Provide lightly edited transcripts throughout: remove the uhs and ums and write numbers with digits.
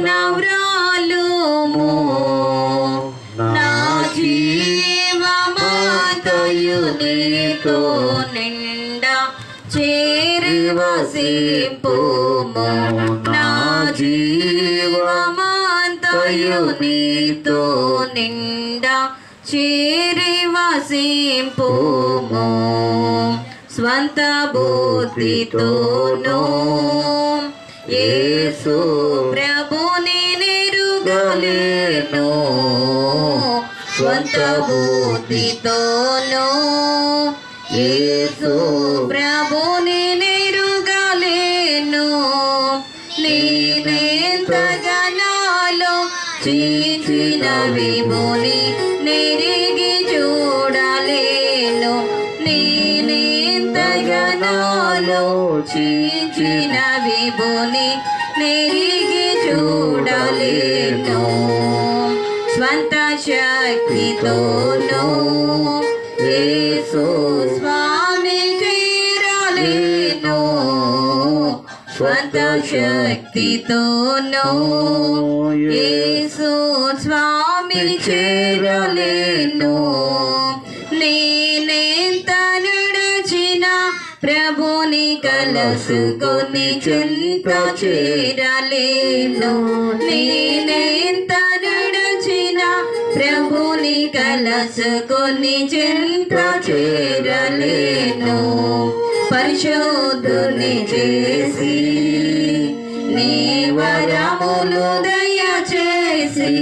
నవ్రాలుము నా జీవమంతయు నీతో నిండా చేరి వసింపుము నా జీవమంతయు నీతో నిండా చేరి వసింపుము స్వంత బుద్ధితోను యేసు ప్రభుని నెరుగలేను స్వంత బుద్ధితోను యేసు ప్రభుని నెరుగలేను నేనెంతగానో చించిన విభుని నెరిగి చూడలేను నేనెంతగానో చించిన విభుని నెరిగి చూడలేను స్వంత శక్తితోను యేసు స్వామి చేరలేను స్వంత శక్తితోను యేసు స్వామి చేరలేను నేనెంత నడచిన ప్రభుని కలుసుకొని చెంత చేరలేను నేనెంత నడచిన ప్రభుని కలుసుకొని చెంత చేరలేను పరిశోధుని చేసి నీ వరములు దయచేసి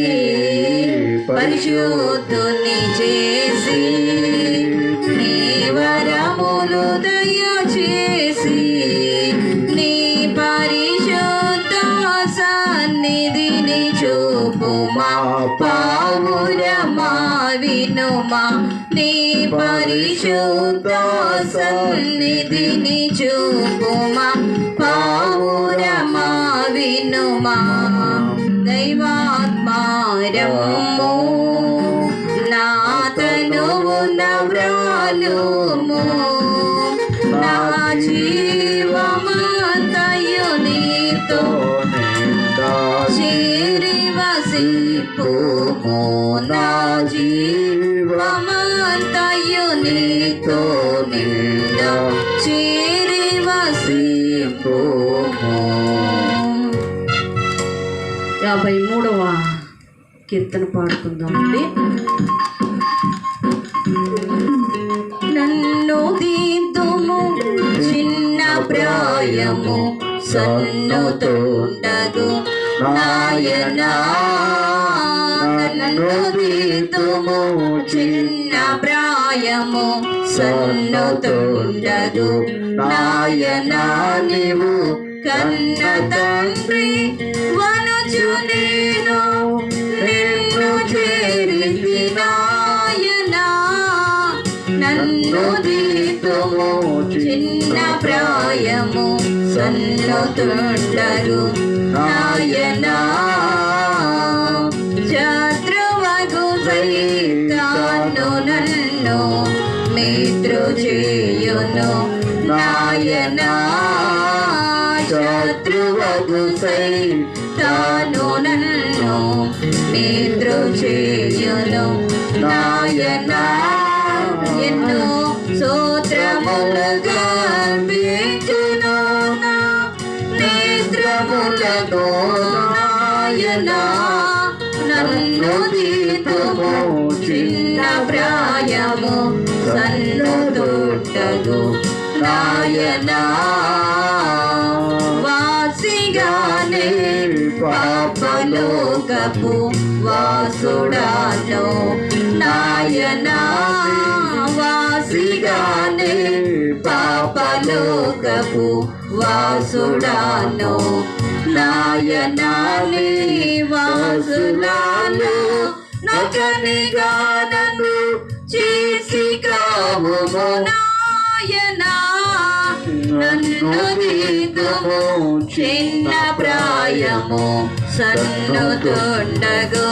పరిశోధుని చేసి నీ వరములు దయచేసి నీ పరిశుద్ధ సన్నిధిని చూపుమా పావురమా వినుమా నీ పరిశుద్ధ సన్నిధిని చూపుమా పావురమా వినుమా దైవాత్మారము నా తనువు నవ్రాలుము నా జీవమంతయు నీతో చేరి వసింపుము నా జీవమంతయు నీతో నిండా చేరి వసింపుము 53వ కీర్తన పాడుకుందామండి. నన్ను దిద్దుము చిన్న ప్రాయము సన్నుతుండగు నాయనా నన్ను దిద్దుము చిన్న ప్రాయము సన్నుతుండగు నాయనా నీవు కన్న తండ్రి వనుచు నేను నిన్ను చేరింది నాయనా నన్ను దిద్దుము చిన్న ప్రాయము సన్నుతుండగు నాయనా శత్రువగు సైతాను నన్ను మిత్రు చేయును నాయనా శత్రువగు సైతాను నన్ను మిత్రు చేయును నాయనా ఎన్నో స్తోత్రములుగా అర్పించును నా నేత్రములను నాయనా నన్ను దిద్దుము చిన్న ప్రాయము సన్నుతుండగు నాయనా వాసిగానే పాపలోకపు వాసుడాను నాయనా వాసిగానే పాపలోకపు వాసుడాను నాయనా నీ వాసులాను నకనిగా నన్ను చేసి కావుము నాయనా నన్ను దిద్దుము చిన్న ప్రాయము సన్నుతుండగు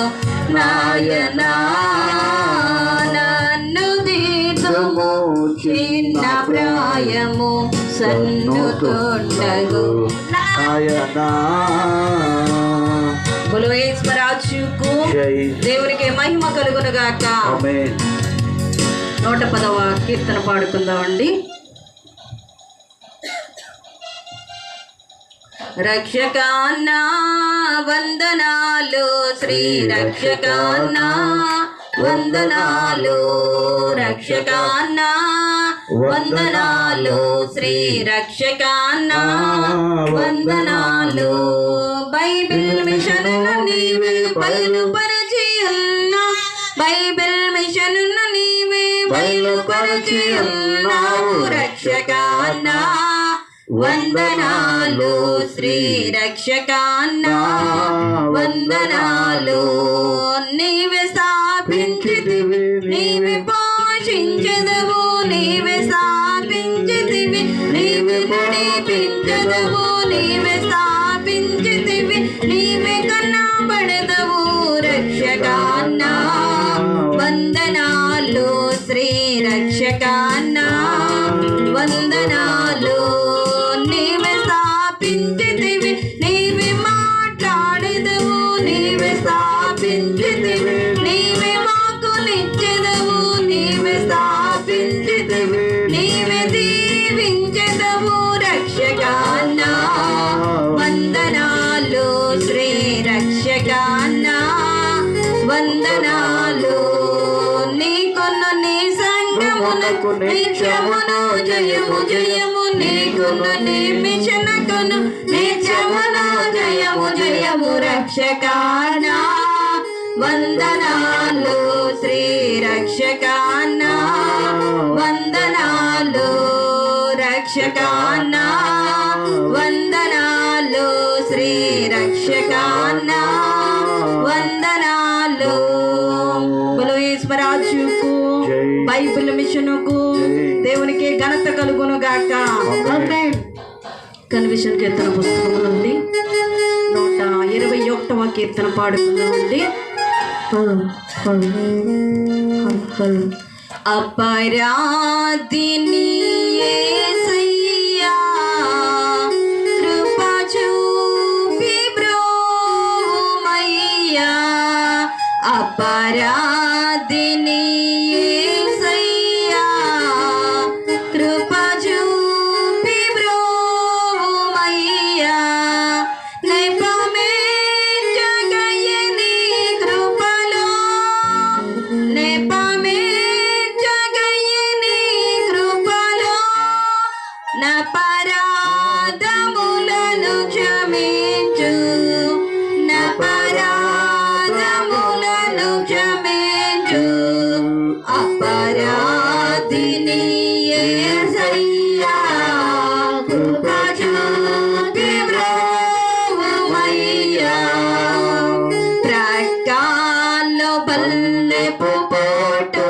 నాయనా నన్ను దిద్దుము చిన్న ప్రాయము సన్నుతుండగు నాయనా బోలో యేసురాజుకు జై. దేవునికి మహిమ కలుగును గాక. ఆమేన్. 110వ కీర్తన పాడుకుందామండి. రక్షకాన్నా వందనాలు, శ్రీ రక్షకాన్నా వందనాలు, రక్షకాన్నా వందనాలు, శ్రీ రక్షకాన్నా వందనాలు. బైబిల్ మిషన్ నీవే బయలుపరచి ఉన్నా, బైబిల్ మిషన్ నీవే బయలుపరచి ఉన్నావు. రక్షకాన్నా వందనాలు, శ్రీ రక్షకాన్నా వందనాలు. నీవే స్థాపించితివి, నీవే పోషించెదవు, నీవే స్థాపించితివి, నీవే నడిపించెదవు, నీవే స్థాపించితివి, నీవే కన్నబడెదవు. రక్షకాన్నా వందనాలు, శ్రీ రక్షకాన్నా వందనాలు. నీవే స్థాపించితివి, నీవే మాట్లాడెదవు, నీవే స్థాపించితివి, నీవే వాక్కునిచ్చెదవు, నీవే స్థాపించితివి, నీవే దీవించెదవు. రక్షకాన్నా వందనాలు, శ్రీ రక్షకాన్నా వందనాలు. నీకును నీ సంగమునకు నిత్యమును జయము జయము, నీకును నీ మిషనకును నిత్యమును జయము జయము. రక్షకాన్నా వందనాలు, శ్రీ రక్షకాన్నా వందనాలు, రక్షకాన్నా వందనాలు, శ్రీ రక్షకాన్నా వందనాలు. బోలో యేసురాజుకు జై. బైబిల్ మిషనుకు దేవునికి ఘనత కలుగును గాక. కన్విషన్ కీర్తన పుస్తకం నుండి 121వ కీర్తన పాడుకుందామండి. అపరాధిని యేసయ్యా, కృప చూపి బ్రోమయ్యా. అపరాధిని యేసయ్యా, కృప చూపి బ్రోమయ్యా. నెపమేంచగయని కృపలో, నెపమేంచగయని కృపలో, నపరాధములను క్షమించు, నపరాధములను క్షమించు. అపరాధిని యేసయ్యా, కృప చూపి బ్రోమయ్యా. ప్రకాల్లో బల్లెపు పోటు,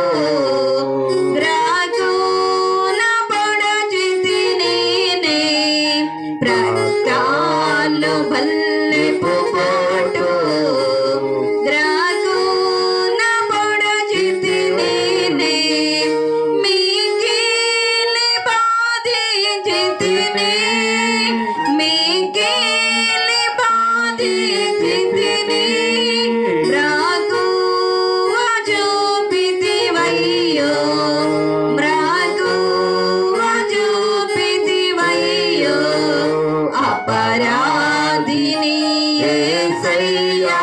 గ్రాకున పొడచితి నేనే. ప్రకాల్లో బల్లెపు పోటు, గ్రాకున పొడచితి నేనే. మీకేలి బాధించితిని, మీకేలి బాధించితిని. బ్రాకువ చూపితివయ్యో, బ్రాకువ చూపితివయ్యో. అపరాధిని యేసయ్యా,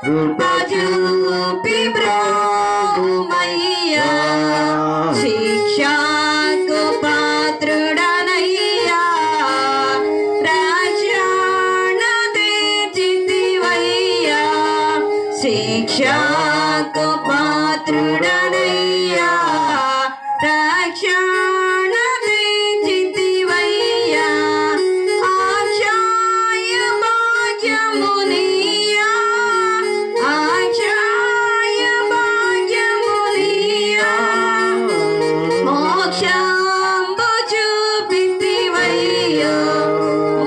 కృప చూపి బ్రోమయ్యా. శిక్షకు పాత్రుడనయ్యా, రక్షణ తెచ్చితివయ్యా. శిక్షకు పాత్రుడనయ్యా, రక్షణ తెచ్చితివయ్యా. అక్షయ భాగ్యమునియా, అక్షయ భాగ్యమునియా. మోక్షంబు చూపితివయ్యో,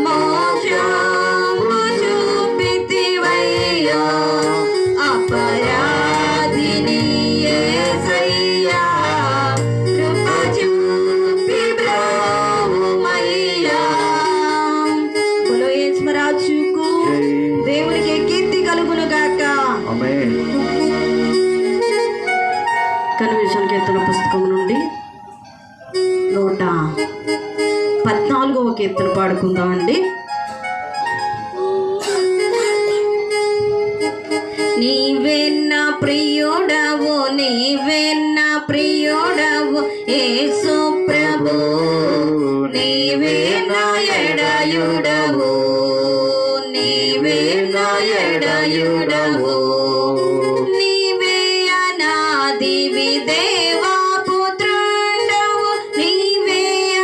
మోక్షంబు చూపితివయ్యో. అపరాధిని యేసయ్యా, కృప చూపి బ్రోమయ్యా. బోలో యేసురాజుకు దేవునికి పాడుకుందాం అండి. నీవే నా ప్రియుడవు, నీవే నా ప్రియుడవు యేసు ప్రభు, నీవే నా ఎడయుడవు, నీవే నా ఎడయుడవు, నీవే అనాది విదేవా పుత్రుండవు, నీవే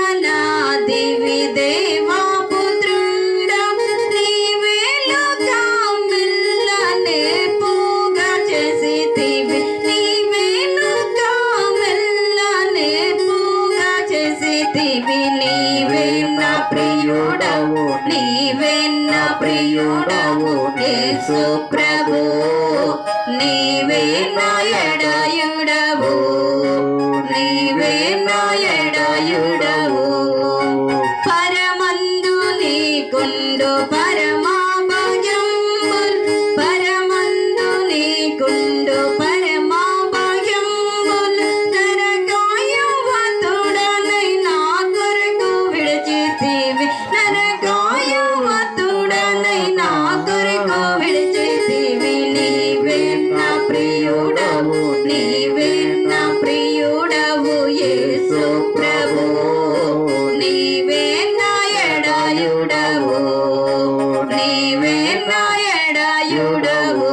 అనాది విదేవా పుత్రుండవు, నీవే లోకమిల్లనే పూగా చేసితివి, నీవే లోకమిల్లనే పూగా చేసితివి, నీవే నా ప్రియుడవు, నీవే నా ప్రియుడవు యేసు ప్రభు, నీవే నా ఎడయుడవు, నీవే నా ఎడయుడవు, పరమందు నీకుండు పరమా భాగ్యంబుల్, పరమందు నీకుండు పరమా భాగ్యంబుల్, నరకాయువతుడనై నా కొరకు విడిచితివి, నరకాయువతుడనై నా కొరకు విడిచితివి, నీవే నా ప్రియుడవు, నీవే నా ప్రియుడవు యేసు ప్రభు, నీవే నా ఎడయుడవు, నీవే నా ఎడయుడవు,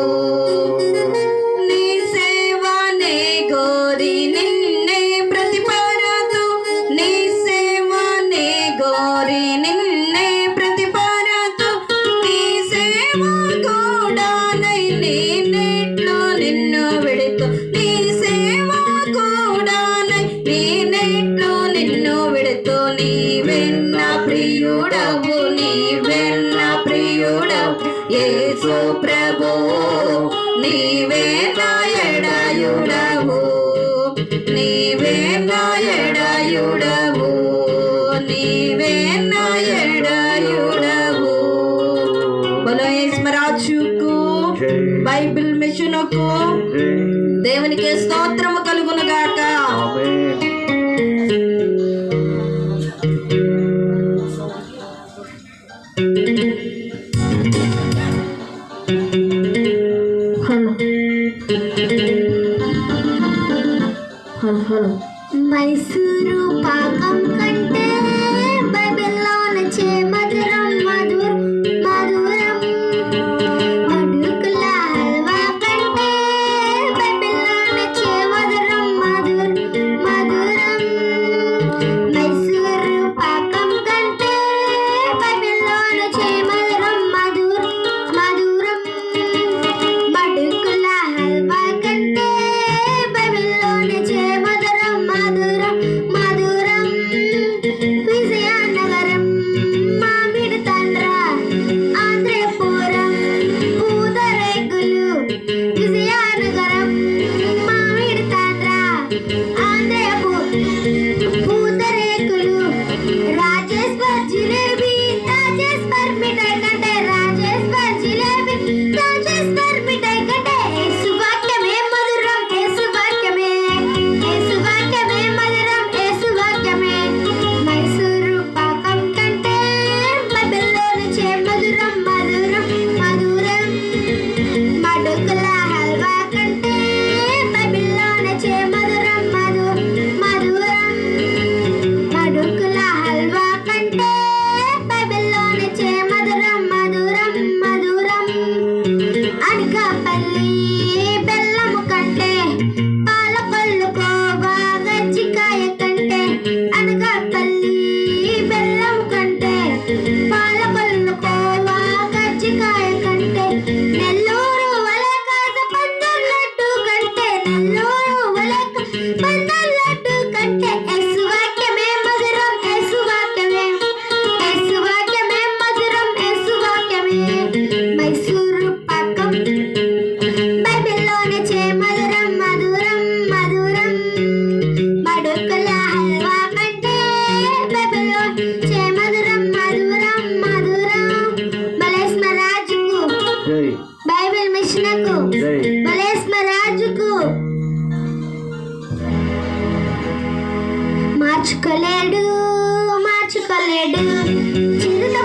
నీ సేవనే గోరి నిన్నే ప్రతిపరతు, నీ సేవనే గోరి నిన్నే ప్రతిపరతు, నీ సేవ కూడానై నేనెట్లో నిన్ను విడుతు, నీ సేవ కూడానై నేనెట్లో నిన్ను విడుతు, నీవే నా ప్రియుడవు, నీవే నా ప్రియుడవు యేసు ప్రభు, నీవే నా ఎడయుడవు, నీవే నా ఎడయుడవు, నీవే నా ఎడయుడవు. బోలో యేసురాజుకు, బైబిల్ మిషనుకు దేవునికి స్తోత్రము కలుగును గాక. మైసూరు పాకం కంటే బైబిల్లో నచ్చే మధురం మధురం మధురం, అడుగుల హల్వా కంటే బైబిల్లో నచ్చే మధురం మధురం మధురం, మైసూరు పాకం కంటే బైబిల్లో నచ్చే మధురం మధురం మధురం, అడుగుల హల్వా కంటే బైబిల్లో నచ్చే మధురం మధురం మధురం, విజయనగరం మామిడి తండ్ర ఆంధ్రపురం పూతరేకులు, విజయనగరం మామిడి తండ్ర పూతరేకులు, రాజేశ్వర్ జిలేబీ రాజేశ్వర్ మిఠాయి కంటే, రాజేశ్వర్ జిలేబీ రాజేశ్వర్ మిఠాయి కంటే, యేసు వాక్యమే మధురం, యేసు వాక్యమే, యేసు వాక్యమే మధురం, యేసు వాక్యమే, మైసూరు పాకం కంటే బైబిల్లో నచ్చే మధురం మధురం మధురం, మడుగుల హల్వా కంటే బైబిల్లో నచ్చే మధురం మధురం మధురం, మడుగుల హల్వా కంటే బైబిల్లో నచ్చే మధురం మధురం మధురం, అనకాపల్లి బెల్లము కంటే పాలకొల్లు కోవా గజ్జికాయ కంటే, అనకాపల్లి బెల్లము కంటే పాలకొల్లు కోవా గజ్జికాయ కంటే, నెల్లూరు వలకాస పందర్ లడ్డు కంటే, నెల్లూరు వలకాస పందర్ లడ్డు కంటే, యేసు వాక్యమే మధురం, యేసు వాక్యమే, యేసు వాక్యమే మధురం, యేసు వాక్యమే, మైసూరు పాకం బైబిల్లో నచ్చే మధురం మధురం మధురం, మడుకుల హల్వా కంటే బైబిల్లో నచ్చే మధురం మధురం మధురం, బలేశ్వరాజుకు, బైబిల్ మిషనకు, బలేశ్వరాజుకు, మార్చుకోలేడు మార్చుకోలేడు చిరుత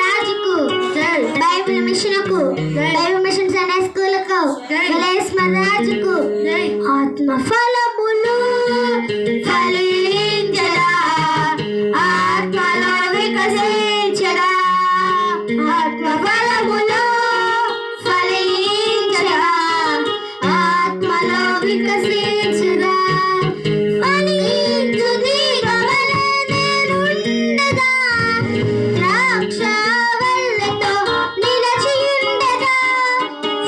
రాజుకు బైబిల్ మిషన్కు దైవ మిషన్ సండే స్కూల్కు రాజుకు ఆత్మ ఫలములు ఫలించరా, ఆత్మలో వికసించరా, ఆత్మ ఫలములు ఫలించరా, ఆత్మలో వికసించరా. ఫలించు తీగవలె నేనుండగా, ద్రాక్షవల్లెతో నిలచియుండగా.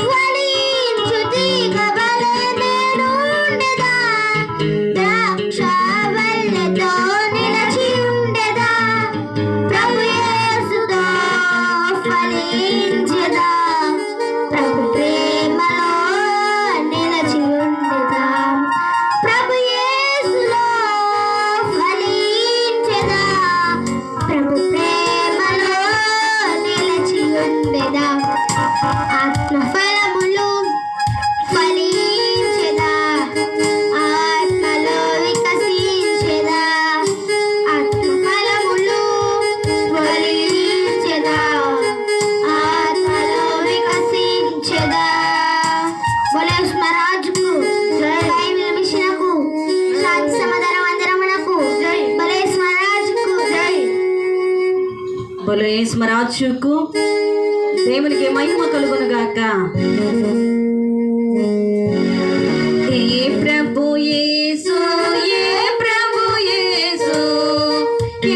ఫలించు తీగవలె నేనుండగా, ద్రాక్షవల్లెతో నిలచియుండగా. ప్రభు యేసుతో ఫలించెదా, ప్రభు ప్రేమలో నిలచియుండగా. ప్రభు యేసులో ఫలించెదా, ప్రభు ప్రేమలో నిలచియుండెదా. ఆత్మ ఫలములు ఫలించెదా, ఆత్మలో వికసించెదా. ఆత్మ ఫలములు ఫలించెదా, ఆత్మలో వికసించెదా. రాజుకు బైబిల్ మిషన్కు శాంతి సమాధానం అందరమునకు రాజుకు బలో యేసురాజుకు దేవునికి మహిమ కలుగును గాక. ఏ ప్రభు యేసు, ఏ ప్రభు యేసు,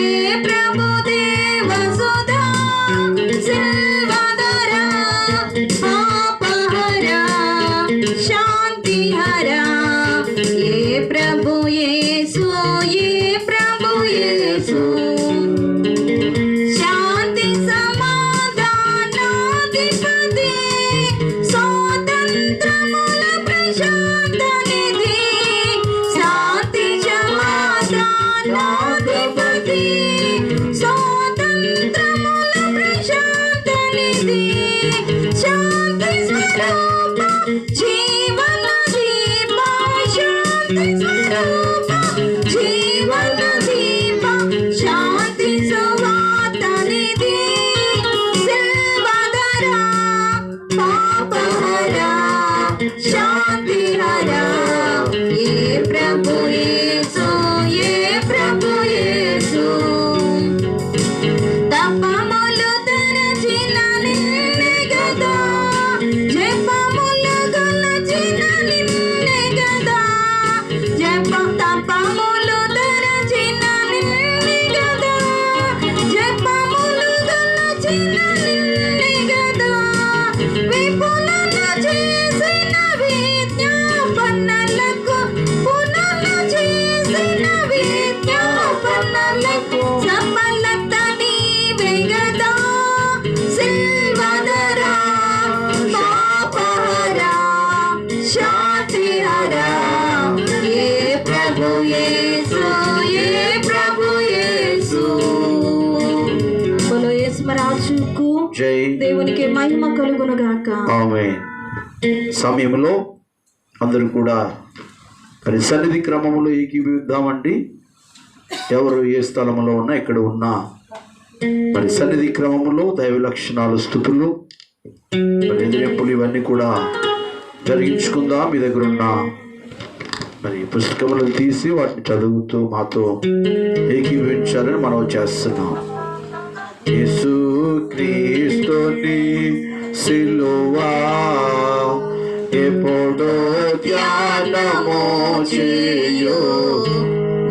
ఏ ప్రభు దేవసుధా సిల్వధరా, పాపహరా, శాంతిహరా. ఏ ప్రభు యేసు, ఏ ప్రభు యేసు, శాంతి సమాధానాధిపతి, స్వాతంత్రముల ప్రశాంత నిధి. శాంతి సమాధానాధిపతి, స్వాతంత్రముల ప్రశాంత నిధి. శాంతి స్వరూప జీవన దీప, శాంతి స్వరూప జీవన దీప, శాంతి సువాత నిధి. సిల్వధరా, పాపహరా, శాంతిహరా. ఏ ప్రభు యేసు, ఏ ప్రభు యేసు, తపములు తరచిన నిన్నే గదా, జపములు గలచిన నిన్నే గదా. తపములు తరచిన నిన్నే గదా, జపములు గలచిన నిన్నే గదా. విపులను చేసిన విజ్ఞాపనలకు, పునలు చేసిన విజ్ఞాపనలకు సఫలత నీవే గదా. సిల్వధరా, పాపహరా, శాంతిహరా. ఏ ప్రభు యేసు, ఏ ప్రభు యేసు. బలో యేసురాజుకు జై దేవునికి మహిమ కలుగును గాక. ఆమేన్. సమయంలో అందరూ కూడా మరి సన్నిధి క్రమములో ఏకీభవిద్దామండి. ఎవరు ఏ స్థలంలో ఉన్నా ఇక్కడ ఉన్నా మరి సన్నిధి క్రమములో దైవ లక్షణాలు, స్థుతులు, మరి ఎదిరింపులు ఇవన్నీ కూడా జరిగించుకుందాం. మీ దగ్గర ఉన్న మరి పుస్తకములను తీసి వాటిని చదువుతూ మాతో ఏకీభవించాలని మనం చేస్తున్నాం. యేసు క్రీస్తుని సిలువా ఎప్పుడో ధ్యానము చేయు,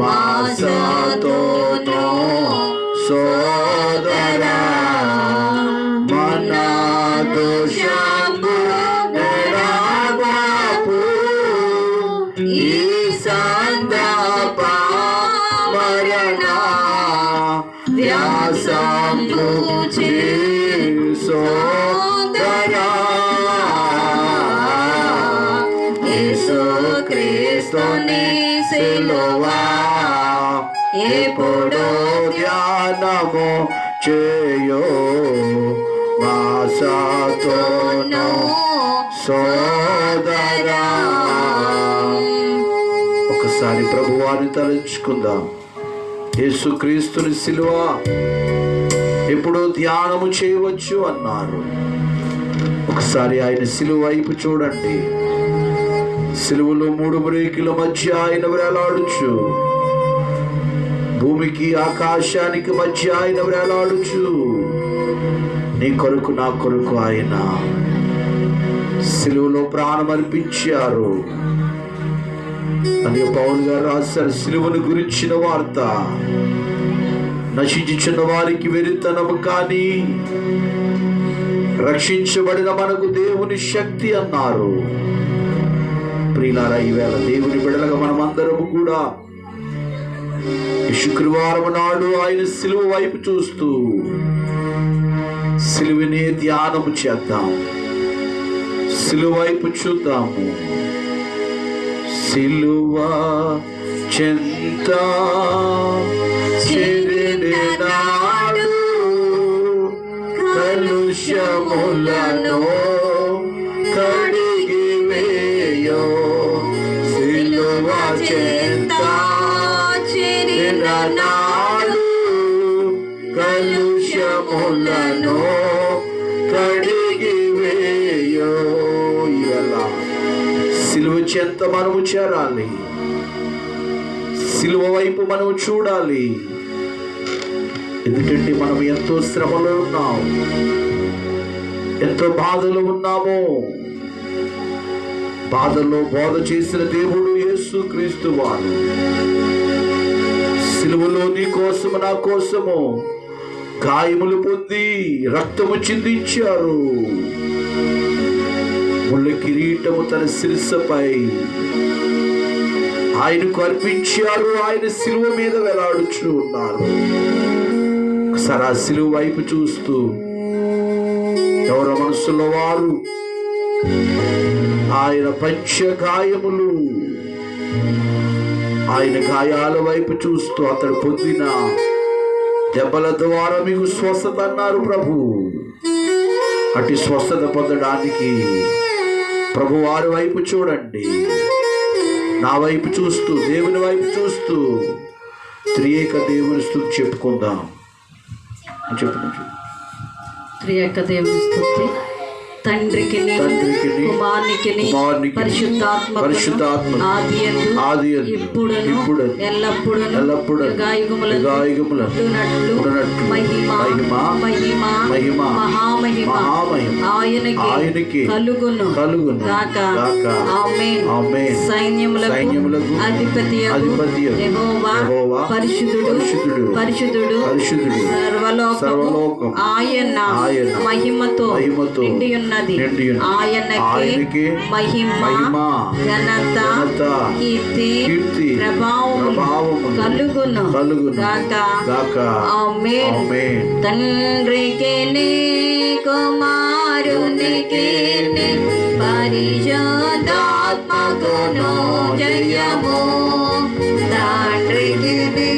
మాసతోనో సోదరా, మన దోషము ఎడబాపు. ఈ సంతాప మరణ వ్యాసంబు సోదరా, యేసు క్రీస్తుని సిలువా ఎప్పుడో ధ్యానము చేయో, మాసతోనో సోదరా. ఒకసారి ప్రభువాన్ని తలంచుకుందాం. యేసుక్రీస్తుని సిలువ ఎప్పుడో ధ్యానము చేయవచ్చు అన్నారు. ఒకసారి ఆయన సిలువ వైపు చూడండి. సిలువలో 3 మ్రేకుల మధ్య ఆయన వేలాడుచు, భూమికి ఆకాశానికి మధ్య ఆయన వేలాడుచు, నీ కొరకు నా కొరకు ఆయన సిలువలో ప్రాణం అర్పించారు అని పౌలు గారు రాశారు. సిలువను గురించిన వార్త నశించుచున్న వారికి వెరితనము, కానీ రక్షించబడిన మనకు దేవుని శక్తి అన్నారు. ప్రియులారా, ఈవేళ దేవుని బిడ్డలుగా మనమందరము కూడా ఈ శుక్రవారం నాడు ఆయన సిలువ వైపు చూస్తూ సిలువనే ధ్యానము చేద్దాం. సిలువ వైపు చూద్దాము. సిలువ చెంత చేరినాడు కలుషములను కడిగి వేయో. సిలువ చెంత చేరినాడు కలుషములను కడిగి వేయో. ఇలా సిలువ చెంత మనము చేరాలి. సిలువ వైపు మనము చూడాలి. ఎందుకంటే మనం ఎంతో శ్రమలో ఉన్నాం, ఎంతో బాధలో ఉన్నాము. బాధల్లో బోధ చేసిన దేవుడు యేసు క్రీస్తు వారు సిలువలో నీ కోసము నా కోసము గాయములు పొంది రక్తము చిందించారు. ముళ్ళ కిరీటము తన శిరస్సుపై ఆయనకు అర్పించారు. ఆయన సిలువ మీద వేలాడుచు ఉన్నారు. ఒకసారి ఆ సిలువ వైపు చూస్తూ ఎవరి మనసులో వారు ఆయన పంచ గాయములు, ఆయన గాయాల వైపు చూస్తూ అతడు పొందిన దెబ్బల ద్వారా మీకు స్వస్థత అన్నారు ప్రభు. అటు స్వస్థత పొందడానికి ప్రభు వారి వైపు చూడండి. నా వైపు చూస్తూ, దేవుని వైపు చూస్తూ త్రియేక దేవుని స్తుతి చెప్పుకుందాం. చెప్పండి. త్రియేక దేవుని స్తుతి తండ్రికి కుమారునికి పరిశుద్ధాత్మ ఆదియందు ఇప్పుడు ఎల్లప్పుడూ మహిమ ఆయనకి కలుగును గాక. ఆమేన్. సైన్యములకు అధిపతి యెహోవా పరిశుద్ధుడు సర్వలోకం ఆయన మహిమతో నిండి ఉన్నది. ఆయనకి మహిమ ఘనత కీర్తి ప్రభావము కలుగును గాక. ఆమేన్. తండ్రికి కుమారునికి పరిశుద్ధాత్మకును జయము. తండ్రికి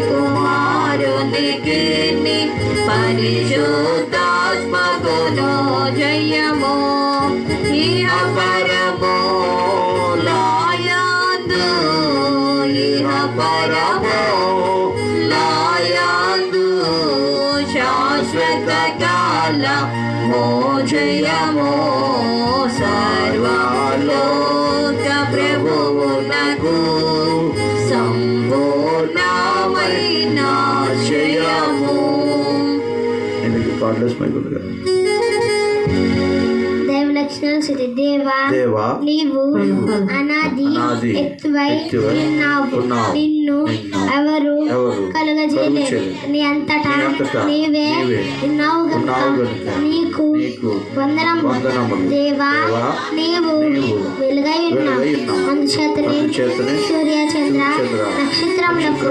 కుమారునికి పరిశుద్ధాత్మకును జయము. ఇహ పరమోలాయందు శాశ్వత కాలము జయము. సర్వలోక ప్రభువునకు సంపూర్ణమైన జయము. దేవా, నీవు అనాది ఎత్తువై ఉన్నావు. నిన్ను ఎవరు కలుగజేయలేదు. నీ అంతటా నీవే ఉన్నావు గనుక నీకు వందనము. దేవా, నీవు వెలుగై ఉన్నావు. అందుచేతనే సూర్య చంద్ర నక్షత్రములకు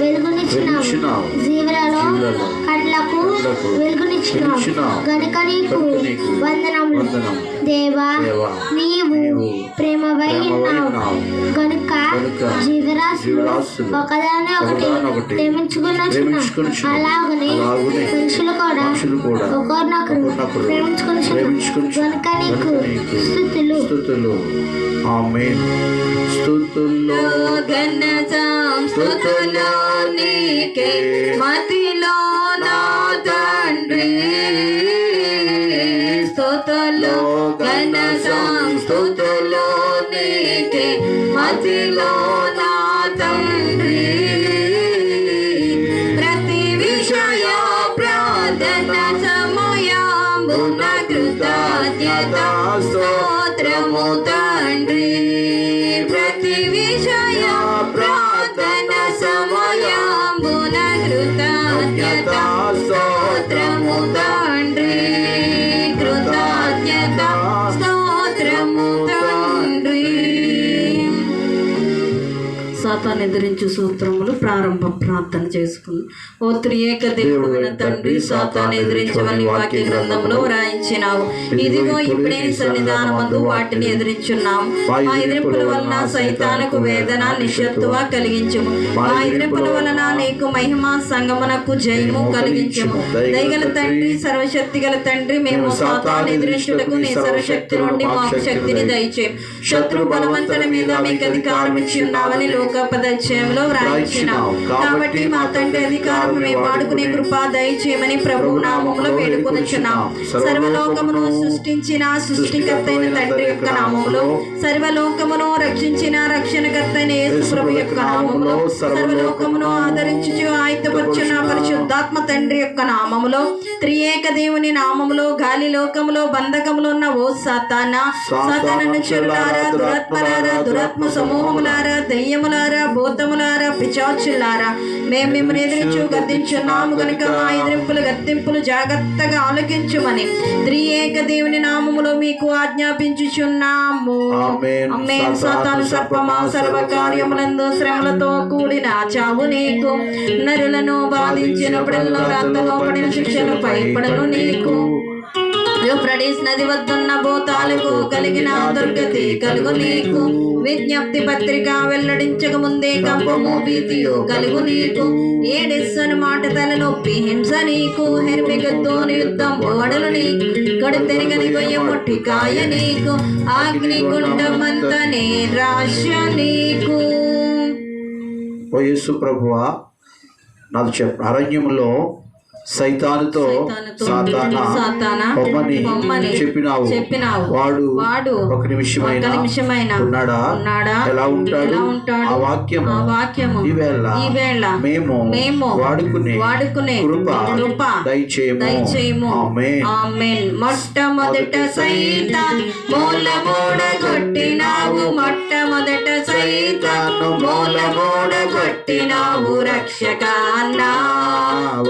వెలుగునిచ్చినావు. జీవులలో కళ్ళకు వెలుగునిచ్చినావు గనుక నీకు వందనములు. దేవా, నీవు ప్రేమవై ఉన్నావు గనుక జీవరాశులు ఒకదాని ఒకటి ప్రేమించుకున్నాం. అలాగనే మనుషులు కూడా ఒకరినొకరు ప్రేమించుకున్నాం గనుక నీకు స్తుతులు. ఆమేన్. స్తుతుల్లో ఘనత స్తుతులు నీకే మతిలో నాద తండ్రి స్తుతులు ఘన సంస్తుతులు నీకే మదిలో నా తండ్రి ప్రతి విషయ ప్రార్థన సమయంబున కృతజ్ఞత స్తోత్రము తండ్రి ప్రతి విషయ ప్రార్థన సమయంబున కృతజ్ఞత స్తోత్రము తండ్రి కృతజ్ఞత స్తోత్రము తండ్రి. సాతాను ఎదిరించు సూత్రములు ప్రారంభ ప్రార్థన చేసుకుంది. ఓ త్రియేక దేవుడైన తండ్రి, సాతాను ఎదిరించవని వాక్య గ్రంథంలో వ్రాయించినావు. ఇదిగో ఇప్పుడే నీ సన్నిధానమందు వాటిని ఎదిరించున్నాము. మా ఎదిరింపుల వలన సైతానుకు వేదన నిశ్శత్తువ కలిగించుము. మా ఎదిరింపుల వలన నీకు మహిమ సంగమనకు జయము కలిగించుము. దయగల తండ్రి, సర్వశక్తి గల తండ్రి, మేము సాతాను ఎదిరించుటకు నీ సర్వశక్తి నుండి మాకు శక్తిని దయచేయం. శత్రు బలవంతుల మీద మీకు అధికారం ఇచ్చి ఉన్నామని లోకోపదక్షయంలో వ్రాయించినావు. కాబట్టి మా తండ్రి అధికారం మేము వాడుకునే కృపా దయచేయమని ప్రభు నామములో వేడుకొనుచున్నాం. సర్వలోకమును సృష్టించిన సృష్టికర్త అయిన తండ్రి యొక్క నామములో, సర్వలోకమును రక్షించిన రక్షణకర్త అయిన యేసు ప్రభు యొక్క నామములో, సర్వలోకమును ఆదరించుచు ఆయుధపరచున్న పరిశుద్ధాత్మ తండ్రి యొక్క నామములో, త్రియేక దేవుని నామములో, గాలి లోకములో బంధకములో ఉన్న ఓ సాతానా, సాతాను చెడులారా, దురాత్మలారా, దురాత్మ సమూహములారా, దయ్యములారా, భూతములారా, పిశాచులారా, మేము మిమ్మల్ని ఎదిరించు గద్దించున్నాము గనుక మా ఎదిరింపులు గద్దింపులు జాగ్రత్తగా ఆలకించుమని త్రియేక దేవుని నామములో మీకు ఆజ్ఞాపించుచున్నాము. ఆమేన్. సాతాను సర్పమా, సర్వకార్యములందు శ్రమలతో కూడిన చావు నీకు. నరులను బాధించినప్పుడెల్లో రాతలో పడిన శిక్షలు పైపడను నీకు. యూఫ్రటీస్ నది వద్దున్న భూతాలకు కలిగిన దుర్గతి కలుగు నీకు. విజ్ఞప్తి పత్రిక వెల్లడించక ముందే కంపము భీతియు కలుగు నీకు. ఏడెస్సను మాట తలనొప్పి హింస నీకు. హెర్మిగతో యుద్ధం ఓడలు నీకు. కడు తెరగని గొయ్య ముట్టి కాయ నీకు. అగ్నిగుండమంత నిరాశ నీకు. ఓ యేసు ప్రభువా, నాకు చెప్పు, అరణ్యములో సైతానుతో సాతానా పొమ్మని చెప్పినావు. వాడు ఒక నిమిషమైన ఉన్నాడా? ఎలా ఉంటాడు? ఆ వాక్యము ఈవేళ మేము వాడుకునే కృప దయచేయము. ఆమేన్. మొట్టమొదట సైతాన్ మూలమూడగొట్టినావు. మొట్టమొదట సైతాన్ మూలమూడగొట్టినావు. రక్షకాన్నా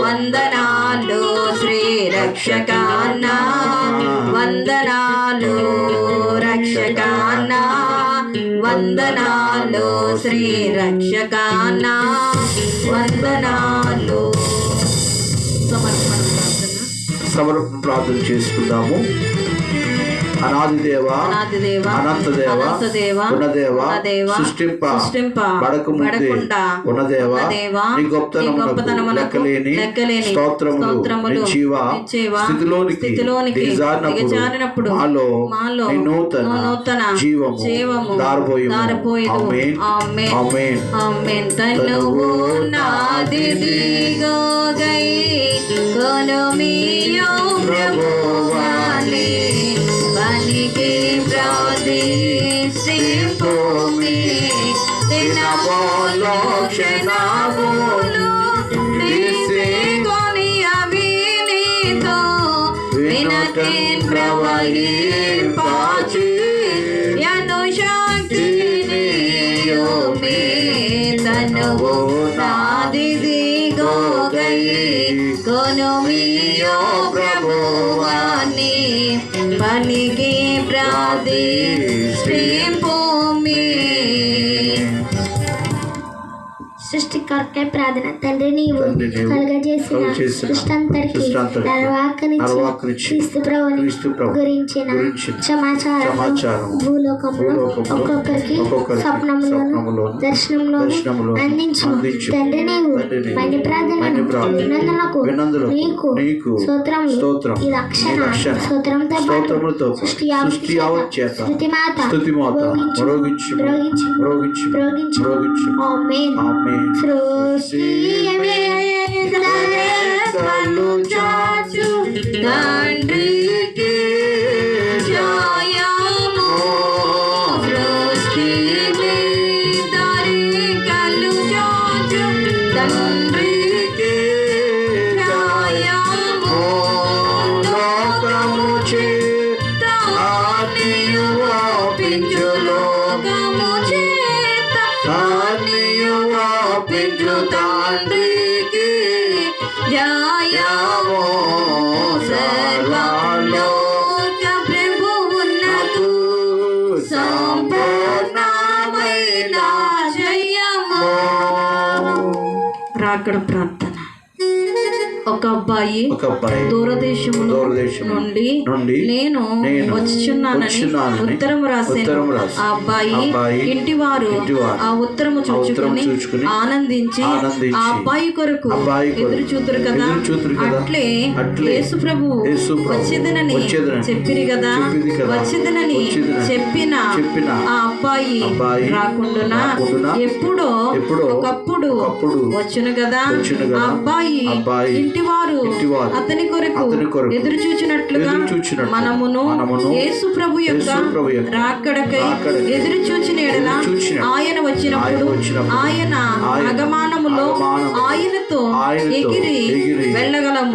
వందనాలు, శ్రీ రక్షకాన్నా వందనాలు. రక్షకాన్నా వందనాలు, శ్రీ రక్షకాన్నా వందనాలు. సమర్పణ ప్రార్థన చేసుకుందాము. అనాది దేవా, అనంత దేవా, ఉన్నదేవా, సృష్టింప పడకుండా ఉన్నదేవా, నీ గొప్పతనమునకు లెక్కలేని స్తోత్రములు. నిజీవ స్థితిలోనికి దిగజారినప్పుడు మాలో నీ నూతన జీవము దారబోయెను. ఆమేన్. ఆమేన్. తనువు నాది దిగోగై కొనుమియో ప్రభువాని పనికి ప్రార్థింపుమి. దినములో క్షణములు తీసుకొని అవినీతో వినతిన్ ప్రవహింపాచి యను శక్తిని యోమి. తనువు నాది దిగోగై కొనుమియో ప్రభువాని పనికి ప్రార్థింపుమి. సృష్టికర్త ప్రార్థన. తండ్రి, నీవు కలుగజేసిన సృష్టింతటికి నరవాకనిచ్చి క్రీస్తు ప్రభుని గురించిన సమాచారం భూలోకంలో ఒక్కొక్కరికి స్వప్నంలోను దర్శనంలోను అందించు. తండ్రి, నీవు మని ప్రార్థనను విన్నందులకు నీకు స్తోత్రములు. ఈ రక్షణ స్తోత్రంతో పాటు సృష్టి యావత్ చేత స్తుతిమాత ప్రోగించు. ఆమేన్. సృష్టి చాచు తండ్రికి జయము సృష్టి మీదరి కలుగజు తండ్రికి జయము లోకము చేత హానియు వాపించు లోకము చేత హానియు వాపించు తండ్రికి జయము సర్వలోక ప్రభువునకు సంపూర్ణమైన జయము. రాకడ ప్రార్థన. ఒక అబ్బాయి దూరదేశము నుండి నేను వచ్చుచున్నానని ఉత్తరం రాశాను. ఆ అబ్బాయి ఇంటివారు ఆ ఉత్తరము చూచుకుని ఆనందించి ఆ అబ్బాయి కొరకు ఎదురు చూతురు కదా. అట్లే యేసు ప్రభువు వచ్చేదనని చెప్పిరి కదా. వచ్చేదనని చెప్పిన ఆ అబ్బాయి రాకుండా ఎప్పుడో ఒకప్పుడు వచ్చును కదా. ఆ అబ్బాయి ఇంటివారు అతని కొరకు ఎదురు చూచినట్లుగా మనమును యేసు ప్రభు యొక్క రాకడకై ఎదురు చూచిన ఎడల ఆయన వచ్చినప్పుడు ఆయన ఆగమనములో ఆయనతో ఎగిరి వెళ్ళగలము.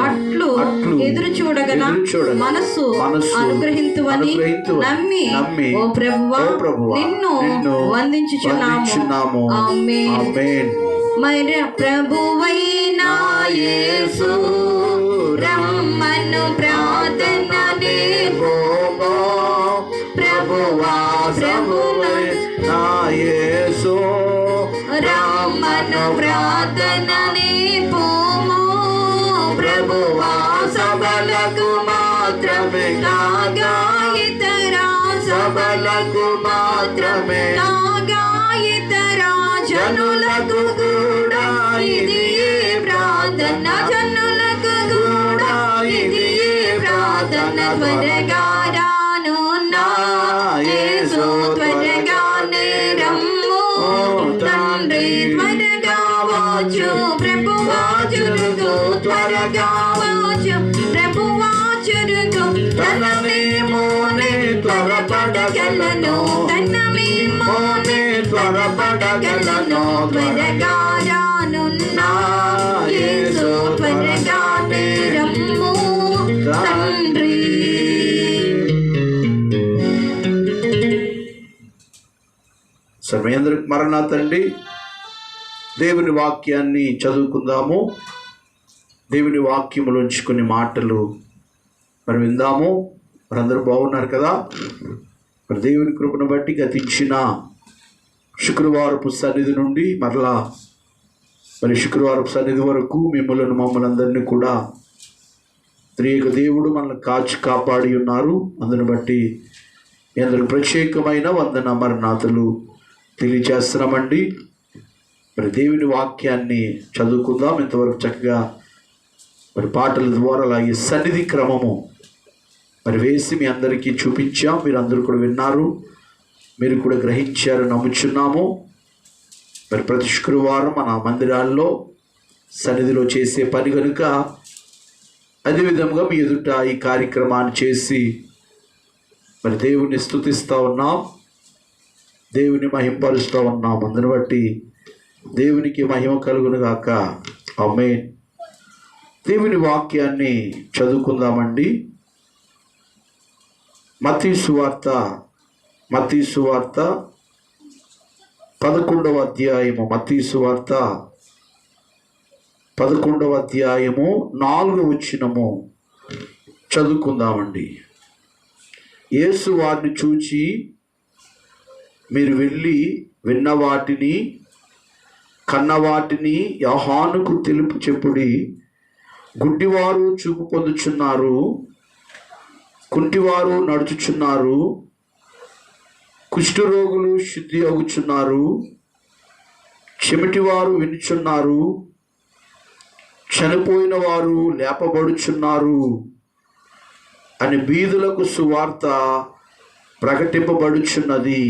అట్లు ఎదురు చూడగల మనస్సు అనుగ్రహింతువని నమ్మి ఓ ప్రభువా నిన్ను వందించుచున్నాము. ఆమేన్. మరి ప్రభువైనా యేసు రమ్మను ప్రార్థనని ప్రభువా ప్రభువైనా యేసు రమ్మను ప్రార్థనని పోము. ప్రభువా సభలకు మాత్రమే కాగా ఇతర సభలకు మాత్రమే కాగా ఇతర జనులకు కూడా ఇది ప్రార్థన. జనులకు కూడా ఇది ప్రార్థన. త్వరగా రానున్నా యేసు త్వరగానే రమ్ము. తండ్రి త్వరగా వచ్చు. ప్రభువా చురుకు త్వరగా వచ్చు. ప్రభువా చురుకు తన మేమోనే త్వరపడగలను. తన మేమోనే త్వరపడగలను. త్వరగా రానున్నా యేసు త్వరగానే రమ్ము తండ్రి. సమయందరికి మరణాతండి. దేవుని వాక్యాన్ని చదువుకుందాము. దేవుని వాక్యములోంచి కొన్ని మాటలు మరి విందాము. మరందరూ బాగున్నారు కదా. మరి దేవుని కృపను బట్టి గతించిన శుక్రవారపు సన్నిధి నుండి మరలా మరి శుక్రవారపు సన్నిధి వరకు మమ్మల్ని అందరినీ కూడా త్రియేక దేవుడు మనల్ని కాచి కాపాడి ఉన్నారు. అందుని బట్టి మీ అందరికి ప్రత్యేకమైన వందన మరణాతలు తెలియజేస్తున్నామండి. మరి దేవుని వాక్యాన్ని చదువుకుందాం. ఇంతవరకు చక్కగా మరి పాటల ద్వారా అలాగే సన్నిధి క్రమము మరి వేసి మీ అందరికీ చూపించాం. మీరు అందరూ కూడా విన్నారు, మీరు కూడా గ్రహించారు నమ్ముచున్నాము. మరి ప్రతి శుక్రవారం మన మందిరాల్లో సన్నిధిలో చేసే పని కనుక అదేవిధంగా మీ ఎదుట ఈ కార్యక్రమాన్ని చేసి మరి దేవుని స్తుతిస్తూ ఉన్నాం, దేవుని మహింపరుస్తూ ఉన్నాం. అందుని బట్టి దేవునికి మహిమ కలుగును గాక. ఆమేన్. దేవుని వాక్యాన్ని చదువుకుందామండి. మత్తయి సువార్త 11వ అధ్యాయము. మత్తయి సువార్త 11వ అధ్యాయము 4వ వచనము చదువుకుందామండి. యేసు వారిని చూచి, మీరు వెళ్ళి విన్న వాటిని కన్నవాటిని యోహానుకు తెలుపు చెప్పుడి. గుడ్డివారు చూపు పొందుచున్నారు, కుంటివారు నడుచుచున్నారు, కుష్ఠరోగులు శుద్ధి అగుచున్నారు, చెమిటివారు వినుచున్నారు, చనిపోయిన వారు లేపబడుచున్నారు అని బీదులకు సువార్త ప్రకటింపబడుచున్నది.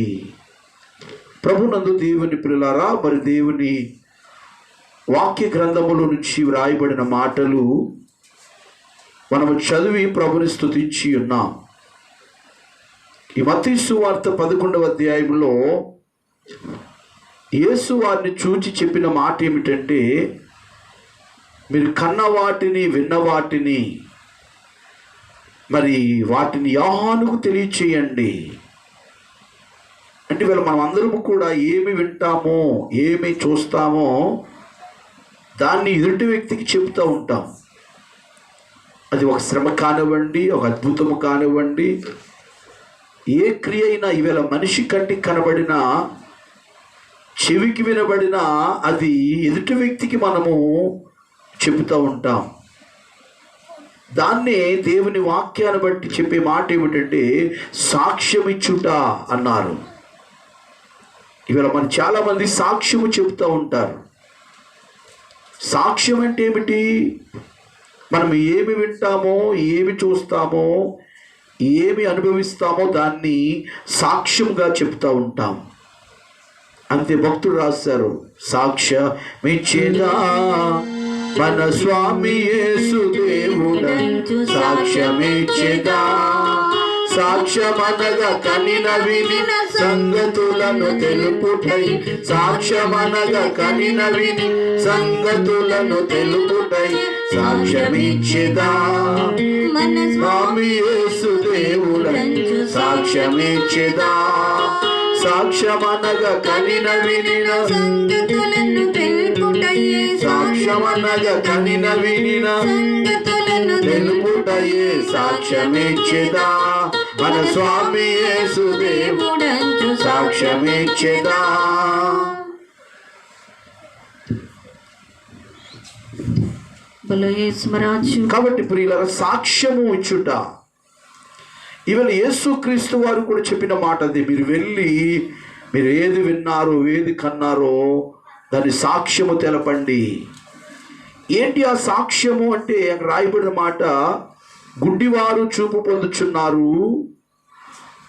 ప్రభునందు దేవుని ప్రియులారా, మరి దేవుని వాక్య గ్రంథములో నుంచి వ్రాయబడిన మాటలు మనము చదివి ప్రభుని స్తుతించి ఉన్నాం. ఈ మత్తయి సువార్త 11వ అధ్యాయంలో యేసు వారిని చూచి చెప్పిన మాట ఏమిటంటే, మీరు కన్న వాటిని విన్న వాటిని మరి వాటిని యోహానుకు తెలియచేయండి. అంటే వీళ్ళు మనం అందరము కూడా ఏమి వింటామో ఏమి చూస్తామో దాన్ని ఎదుటి వ్యక్తికి చెప్తూ ఉంటాం. అది ఒక శ్రమ కానివ్వండి, ఒక అద్భుతము కానివ్వండి, ఏ క్రియ అయినా ఈవేళ మనిషి కంటికి కనబడినా చెవికి వినబడినా అది ఎదుటి వ్యక్తికి మనము చెబుతూ ఉంటాం. దాన్నే దేవుని వాక్యాన్ని బట్టి చెప్పే మాట ఏమిటంటే సాక్ష్యమిచ్చుట అన్నారు. ఇవాళ మనం చాలామంది సాక్ష్యము చెబుతూ ఉంటారు. సాక్ష్యం అంటే ఏమిటి? మనం ఏమి వింటామో, ఏమి చూస్తామో, ఏమి అనుభవిస్తామో దాన్ని సాక్ష్యంగా చెప్తూ ఉంటాం. అంతే భక్తుడు రాశారు, సాక్ష్యమిచ్చేదా మన స్వామి యేసు దేవుడంచు సాక్ష్యమిచ్చేదా. సాక్ష్యమనగా కనిన వినిన సంగతులను తెలుపుటై, సాక్ష్యమనగా కనిన విని సంగతులను తెలుపుటై సాక్ష్యమిచ్చేదా మన స్వామి యేసు దేవుడంచు సాక్ష్యమిచ్చేదా. సాక్ష్యమనగా కనిన వినిన సంగతులను తెలుపుటయే, సాక్ష్యమనగా కనిన వినిన సంగతులను తెలుపుటయే సాక్ష్యమిచ్చేదా మన స్వామి యేసు దేవుడంచు సాక్ష్యమిచ్చేదా. బలో యేసుమరాజు. కాబట్టి ప్రియులారా, సాక్ష్యము ఇచ్చుట ఇవాళ యేసుక్రీస్తు వారు కూడా చెప్పిన మాట అది. మీరు వెళ్ళి మీరు ఏది విన్నారో ఏది కన్నారో దాని సాక్ష్యము తెలపండి. ఏంటి ఆ సాక్ష్యము అంటే అక్కడ రాయబడిన మాట, గుడ్డివారు చూపు పొందుచున్నారు,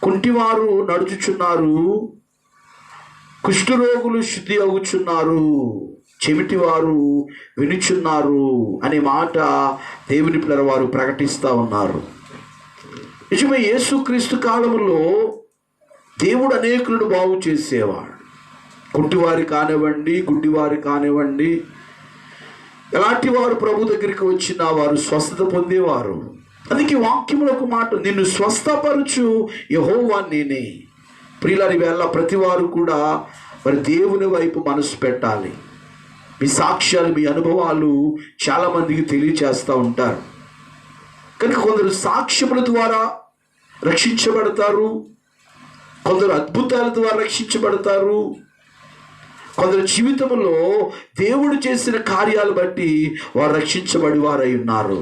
కుంటివారు నడుచుచున్నారు, కుష్ఠరోగులు శుద్ధి అవుచున్నారు, చెవిటివారు వినుచున్నారు అనే మాట దేవుని పిల్లల వారు ప్రకటిస్తూ ఉన్నారు. నిజమే, యేసుక్రీస్తు కాలంలో దేవుడు అనేకులను బాగు చేసేవాడు. కుంటివారి కానివ్వండి, గుడ్డివారి కానివ్వండి, ఎలాంటి వారు ప్రభు దగ్గరికి వచ్చినా వారు స్వస్థత పొందేవారు. అందుకే వాక్యంలో ఒక మాట, నిన్ను స్వస్థపరచు యెహోవా నేనే. ప్రియులారి వేళ ప్రతి వారు కూడా మరి దేవుని వైపు మనసు పెట్టాలి. మీ సాక్ష్యాలు, మీ అనుభవాలు చాలామందికి తెలియచేస్తూ ఉంటారు. కనుక కొందరు సాక్ష్యముల ద్వారా రక్షించబడతారు, కొందరు అద్భుతాల ద్వారా రక్షించబడతారు, కొందరు జీవితంలో దేవుడు చేసిన కార్యాలు బట్టి వారు రక్షించబడి వారై ఉన్నారు.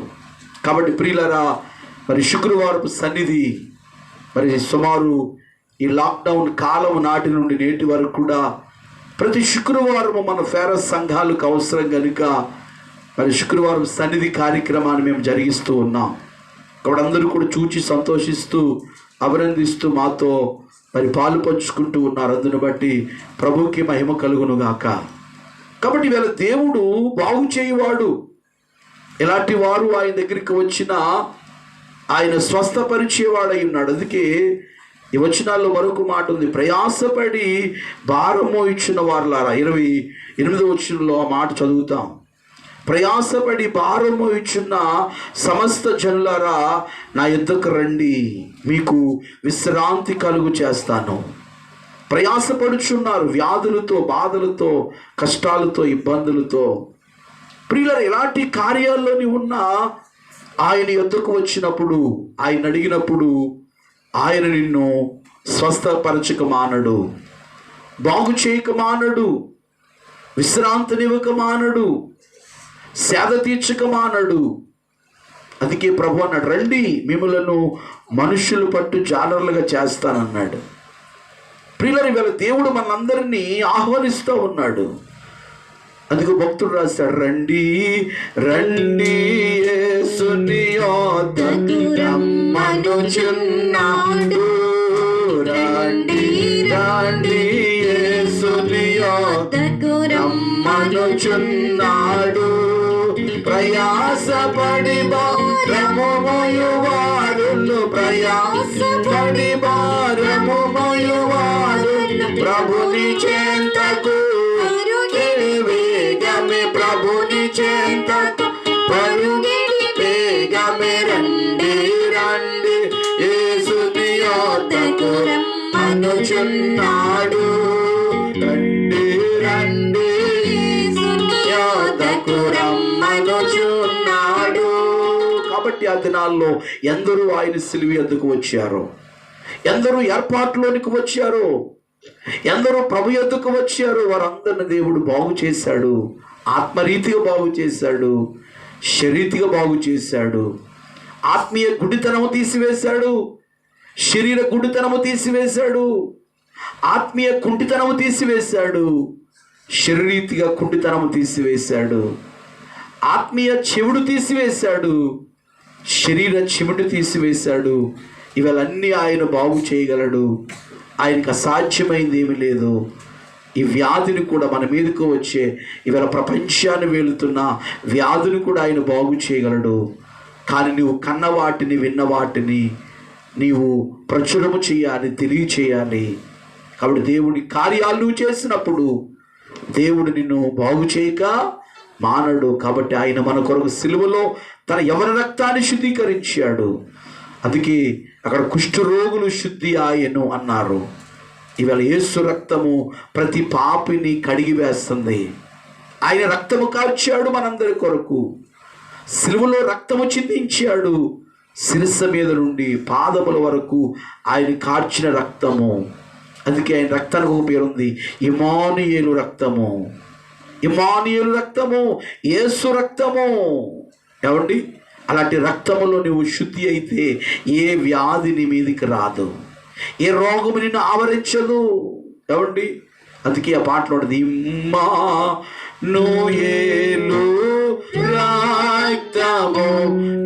కాబట్టి ప్రియులరా, మరి శుక్రవారపు సన్నిధి మరి సుమారు ఈ లాక్డౌన్ కాలం నాటి నుండి నేటి వరకు కూడా ప్రతి శుక్రవారము మన ఫేరస్ సంఘాలకు అవసరం కనుక మరి శుక్రవారం సన్నిధి కార్యక్రమాన్ని మేము జరిగిస్తూ ఉన్నాం. కాబట్టి అందరూ కూడా చూచి సంతోషిస్తూ అభినందిస్తూ మాతో మరి పాలు పంచుకుంటూ ఉన్నారు. అందును బట్టి ప్రభువుకి మహిమ కలుగును గాక. కాబట్టి వీళ్ళ దేవుడు బాగు చేయవాడు. ఎలాంటి వారు ఆయన దగ్గరికి వచ్చినా ఆయన స్వస్థపరిచేవాడై ఉన్నాడు. అందుకే ఈ వచనాల్లో మరొక మాట ఉంది, ప్రయాసపడి భారము ఇచ్చిన వారులారా. 28వ వచనంలో ఆ మాట చదువుతాం, ప్రయాసపడి భారము ఇచ్చిన సమస్త జనులారా నా యొద్దకు రండి, మీకు విశ్రాంతి కలుగు చేస్తాను. ప్రయాసపడుచున్నారు వ్యాధులతో, బాధలతో, కష్టాలతో, ఇబ్బందులతో. ప్రియులారా, ఎలాంటి కార్యాల్లోని ఉన్నా ఆయన యొద్దకు వచ్చినప్పుడు, ఆయన అడిగినప్పుడు ఆయన నిన్ను స్వస్థపరచక మానడు, బాగు చేయక మానడు, విశ్రాంతినివ్వక మానడు, సేద తీర్చక మానడు. అందుకే ప్రభు అన్నాడు, రండి మిమ్మలను మనుషులు పట్టు జాలర్లుగా చేస్తానన్నాడు. ప్రియులారా, ఇవాళ దేవుడు మనందరినీ ఆహ్వానిస్తూ ఉన్నాడు. అందుకు భక్తుడు రాస్తాడు, రండి రండి యేసుని యొద్దకు రమ్మనుచున్నాడు, రండి రండి యేసుని యొద్దకు రమ్మనుచున్నాడు, ప్రయాసపడి భారము మోయువారులు ప్రయాసపడి భారము మోయువారులు ప్రభుని చెంతకు వేగమే ప్రభుని చెంతకు పరుగిడి వేగమే రండి రండి యేసుని యొద్దకు రమ్మనుచున్నాడు రండి రండి యేసుని యొద్దకు రమ్మనుచున్నాడు. కాబట్టి ఆ దినాల్లో ఎందరూ ఆయన సిలువ యొద్దకు వచ్చారు, ఎందరూ ఏర్పాటులోనికి వచ్చారు, ఎందరూ ప్రభు యొద్దకు వచ్చారు. వారందరిని దేవుడు బాగు చేశాడు, ఆత్మరీతిగా బాగు చేశాడు, శరీతిగా బాగు చేశాడు. ఆత్మీయ గుడితనము తీసివేశాడు, శరీర గుడితనము తీసివేశాడు, ఆత్మీయ కుంటితనము తీసివేశాడు, శరీరీతిగా కుంటితనము తీసివేశాడు, ఆత్మీయ చెవుడు తీసివేశాడు, శరీర చెవుడు తీసివేశాడు. ఇవన్నీ ఆయన బాగు చేయగలడు. ఆయనకు అసాధ్యమైంది ఏమీ లేదు. ఈ వ్యాధిని కూడా మన మీదకు వచ్చే ఇవాళ ప్రపంచాన్ని వేలుతున్న వ్యాధిని కూడా ఆయన బాగు చేయగలడు. కానీ నువ్వు కన్న వాటిని విన్న వాటిని నీవు ప్రచురము చేయాలి, తెలియచేయాలి. కాబట్టి దేవుడి కార్యాలు నువ్వు చేసినప్పుడు దేవుడు నిన్ను బాగు చేయక మానడు. కాబట్టి ఆయన మన కొరకు సిలువలో తన యవన రక్తాన్ని శుద్ధీకరించాడు. అందుకే అక్కడ కుష్ఠరోగులు శుద్ధి ఆయను అన్నారు. ఇవాళ యేసు రక్తము ప్రతి పాపిని కడిగి వేస్తుంది. ఆయన రక్తము కార్చాడు మనందరి కొరకు, సిలువలో రక్తము చిందించాడు. శిరస్సు మీద నుండి పాదముల వరకు ఆయన కార్చిన రక్తము. అందుకే ఆయన రక్తానికి ఒక పేరుంది, ఇమ్మానుయేలు రక్తము. ఇమ్మానుయేలు రక్తము, యేసు రక్తము. ఏమండి, అలాంటి రక్తములో నువ్వు శుద్ధి అయితే ఏ వ్యాధి నీ మీదికి రాదు, ఏ రోగము నిన్ను ఆవరించదు. ఏమండి, అందుకే ఆ పాటలో ఉంటుంది, ఇమ్మానుయేలు రక్తము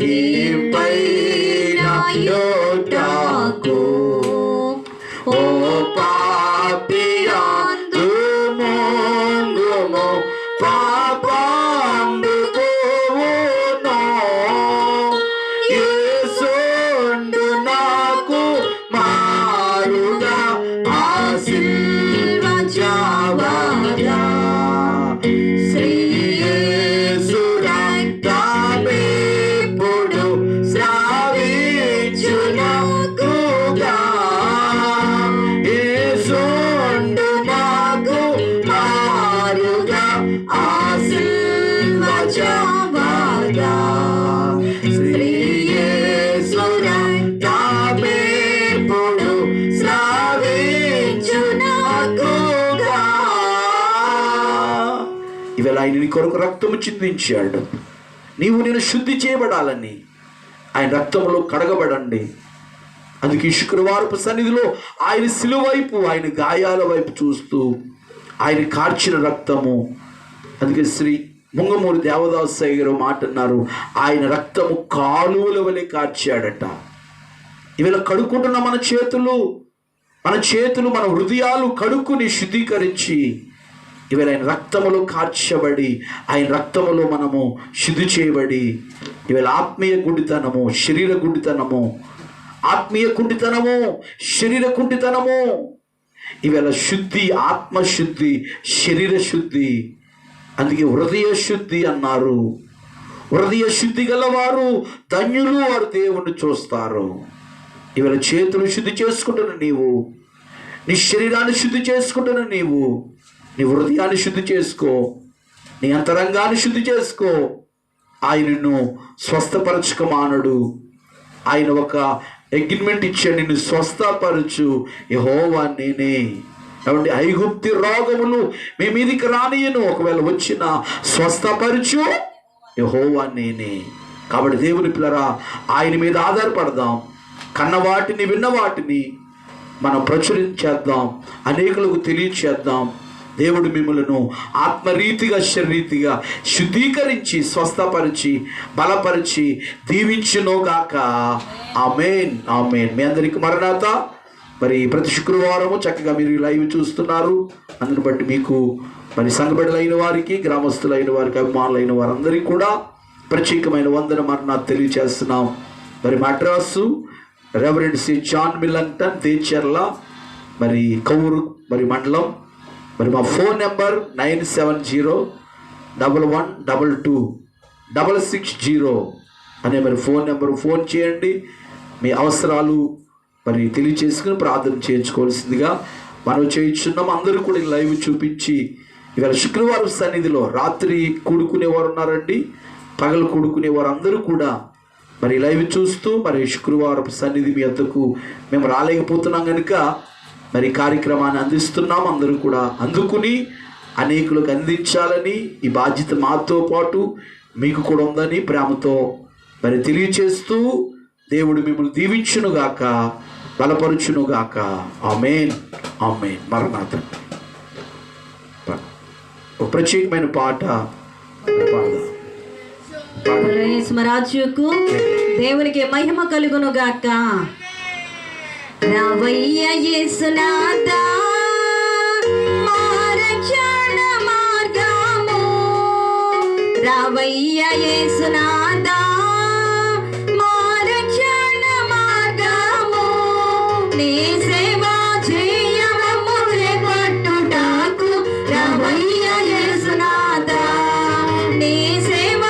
నీపైన యోటాకు ఓ పాపియందు మోంగుము పాపంబుగును యేసుండు నాకు మారుగా ఆ సిలువ జావగా శ్రీ యేసు రక్తమెప్పుడు స్రవించునకుగా యేసుండు నాకు మారుగా ఆ సిలువ జావగా శ్రీ యేసు రక్తమెప్పుడు స్రవించునకుగా. ఇవాళ ఆయన నీ కొరకు రక్తము చిందించాడు. నీవు నేను శుద్ధి చేయబడాలని ఆయన రక్తంలో కడగబడండి. అందుకే ఈ శుక్రవారపు సన్నిధిలో ఆయన సిలువ వైపు, ఆయన గాయాల వైపు చూస్తూ ఆయన కార్చిన రక్తము. అందుకే శ్రీ ముంగమూరి దేవదాసయ్య గారు మాట అన్నారు, ఆయన రక్తము కాలువల వలె కార్చాడట. ఇవాళ కడుక్కుంటున్న మన చేతులు మన హృదయాలు కడుక్కుని శుద్ధీకరించి ఇవాళ ఆయన రక్తములో కార్చబడి ఆయన రక్తములో మనము శుద్ధి చేయబడి ఇవాళ ఆత్మీయ గుండితనము, శరీర గుండితనము, ఆత్మీయ కుంటితనము, శరీర కుంటితనము, ఇవాళ శుద్ధి, ఆత్మశుద్ధి, శరీర శుద్ధి. అందుకే హృదయ శుద్ధి అన్నారు. హృదయ శుద్ధి గలవారు ధన్యులు, వారు దేవుణ్ణి చూస్తారు. ఇవాళ చేతులు శుద్ధి చేసుకుంటున్న నీవు, నీ శరీరాన్ని శుద్ధి చేసుకుంటున్న నీవు, నీ హృదయాన్ని శుద్ధి చేసుకో, నీ అంతరంగాన్ని శుద్ధి చేసుకో. ఆయనను స్వస్థపరచుక మానడు. ఆయన ఒక అగ్రిమెంట్ ఇచ్చాడు, నిన్ను స్వస్థపరచు యెహోవా నేనే. కాబట్టి ఐగుప్తి రోగములు మీ మీదికి రానియను, ఒకవేళ వచ్చిన స్వస్థపరచు యెహోవా నేనే. కాబట్టి దేవుని పిల్లరా, ఆయన మీద ఆధారపడదాం. కన్న వాటిని విన్న వాటిని మనం ప్రచురించేద్దాం, అనేకులకు తెలియచేద్దాం. దేవుడు మిమ్మలను ఆత్మరీతిగా శరీరీతిగా శుద్ధీకరించి స్వస్థపరిచి బలపరిచి దీవించునుగాక. ఆమేన్, ఆమేన్. మీ అందరికీ మరణాత. మరి ప్రతి శుక్రవారము చక్కగా మీరు లైవ్ చూస్తున్నారు. అందుని బట్టి మీకు మరి సంఘబిడ్డలైన వారికి, గ్రామస్తులైన వారికి, అభిమానులైన వారందరికీ కూడా ప్రత్యేకమైన వందన మరణాలు తెలియజేస్తున్నాం. మరి మద్రాసు రెవరెండ్ సి జాన్ మిల్లెంగ్టన్, దేచర్ల, మరి కౌరు మరి మండలం. మరి మా ఫోన్ నెంబర్ 9701122660 అనే మరి ఫోన్ నెంబర్. ఫోన్ చేయండి, మీ అవసరాలు మరి తెలియచేసుకుని ప్రార్థన చేయించుకోవాల్సిందిగా మనం చేయించున్నాం. అందరూ కూడా ఈ లైవ్ చూపించి ఇవాళ శుక్రవారం సన్నిధిలో రాత్రి కూడుకునేవారు ఉన్నారండి, పగలు కూడుకునేవారు అందరూ కూడా మరి లైవ్ చూస్తూ మరి శుక్రవారం సన్నిధి మీ వద్దకు మేము రాలేకపోతున్నాం కనుక మరి కార్యక్రమాన్ని అందిస్తున్నాం. అందరూ కూడా అందుకుని అనేకులకు అందించాలని ఈ బాధ్యత మాతో పాటు మీకు కూడా ఉందని ప్రేమతో మరి తెలియచేస్తూ దేవుడు మిమ్మల్ని దీవించునుగాక, బలపరుచునుగాక. ఆమేన్, ఆమేన్. మరణాత ఒక ప్రత్యేకమైన పాట పాడదాం. యేసురాజుకు దేవునికి మహిమ కలుగును గాక. రావయ్య యేసునాథా మా రక్షణ మార్గము, రావయ్య యేసునాథా మా రక్షణ మార్గము, నీ సేవ చేయమము చేపట్టుటకు రావయ్య యేసునాథా, నీ సేవ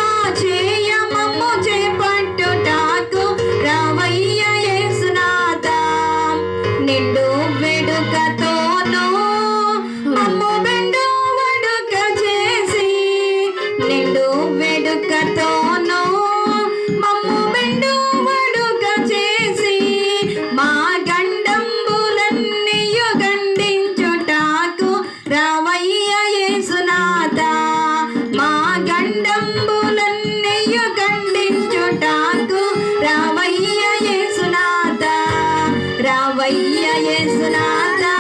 చేయమము చేపట్టుటకు రావయ్య యేసునాథా, నిండు వేడుకతోను మమ్ము బెండు వడుక చేసి, నిండు వేడుకతోను మమ్ము బెండు వడుక చేసి, మా గండంబులన్నీయు గండించుటకు రావయ్య యేసునాథా, మా గండంబులన్నీయు గండించుటకు రావయ్య యేసునాథా, రావయ్య యేసునాథా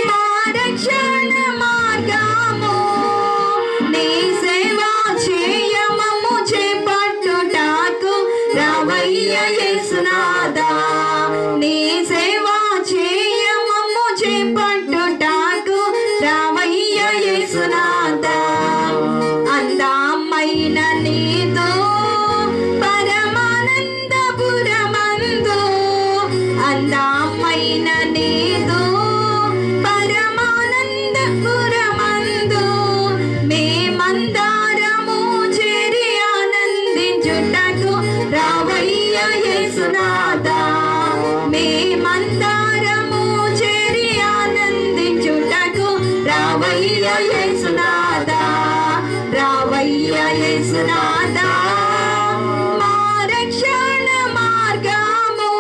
మా రక్షణ మార్గము, నీ సేవ చేయమము చేపట్టుటకు రావయ్య యేసునాథా, నీ సేవ చేయమము చేపట్టుటకు రావయ్య యేసునాథా, అందమైన నీతో పరమానందపురమందు, అందమైన నీతో పరమానందపురమందు, మేమందరము చేరి ఆనందించుటకు రావయ్య యేసునాథా, మేమందరము చేరి ఆనందించుటకు రావయ్య యేసునాథా, రావయ్య యేసునాథా మా రక్షణ మార్గము,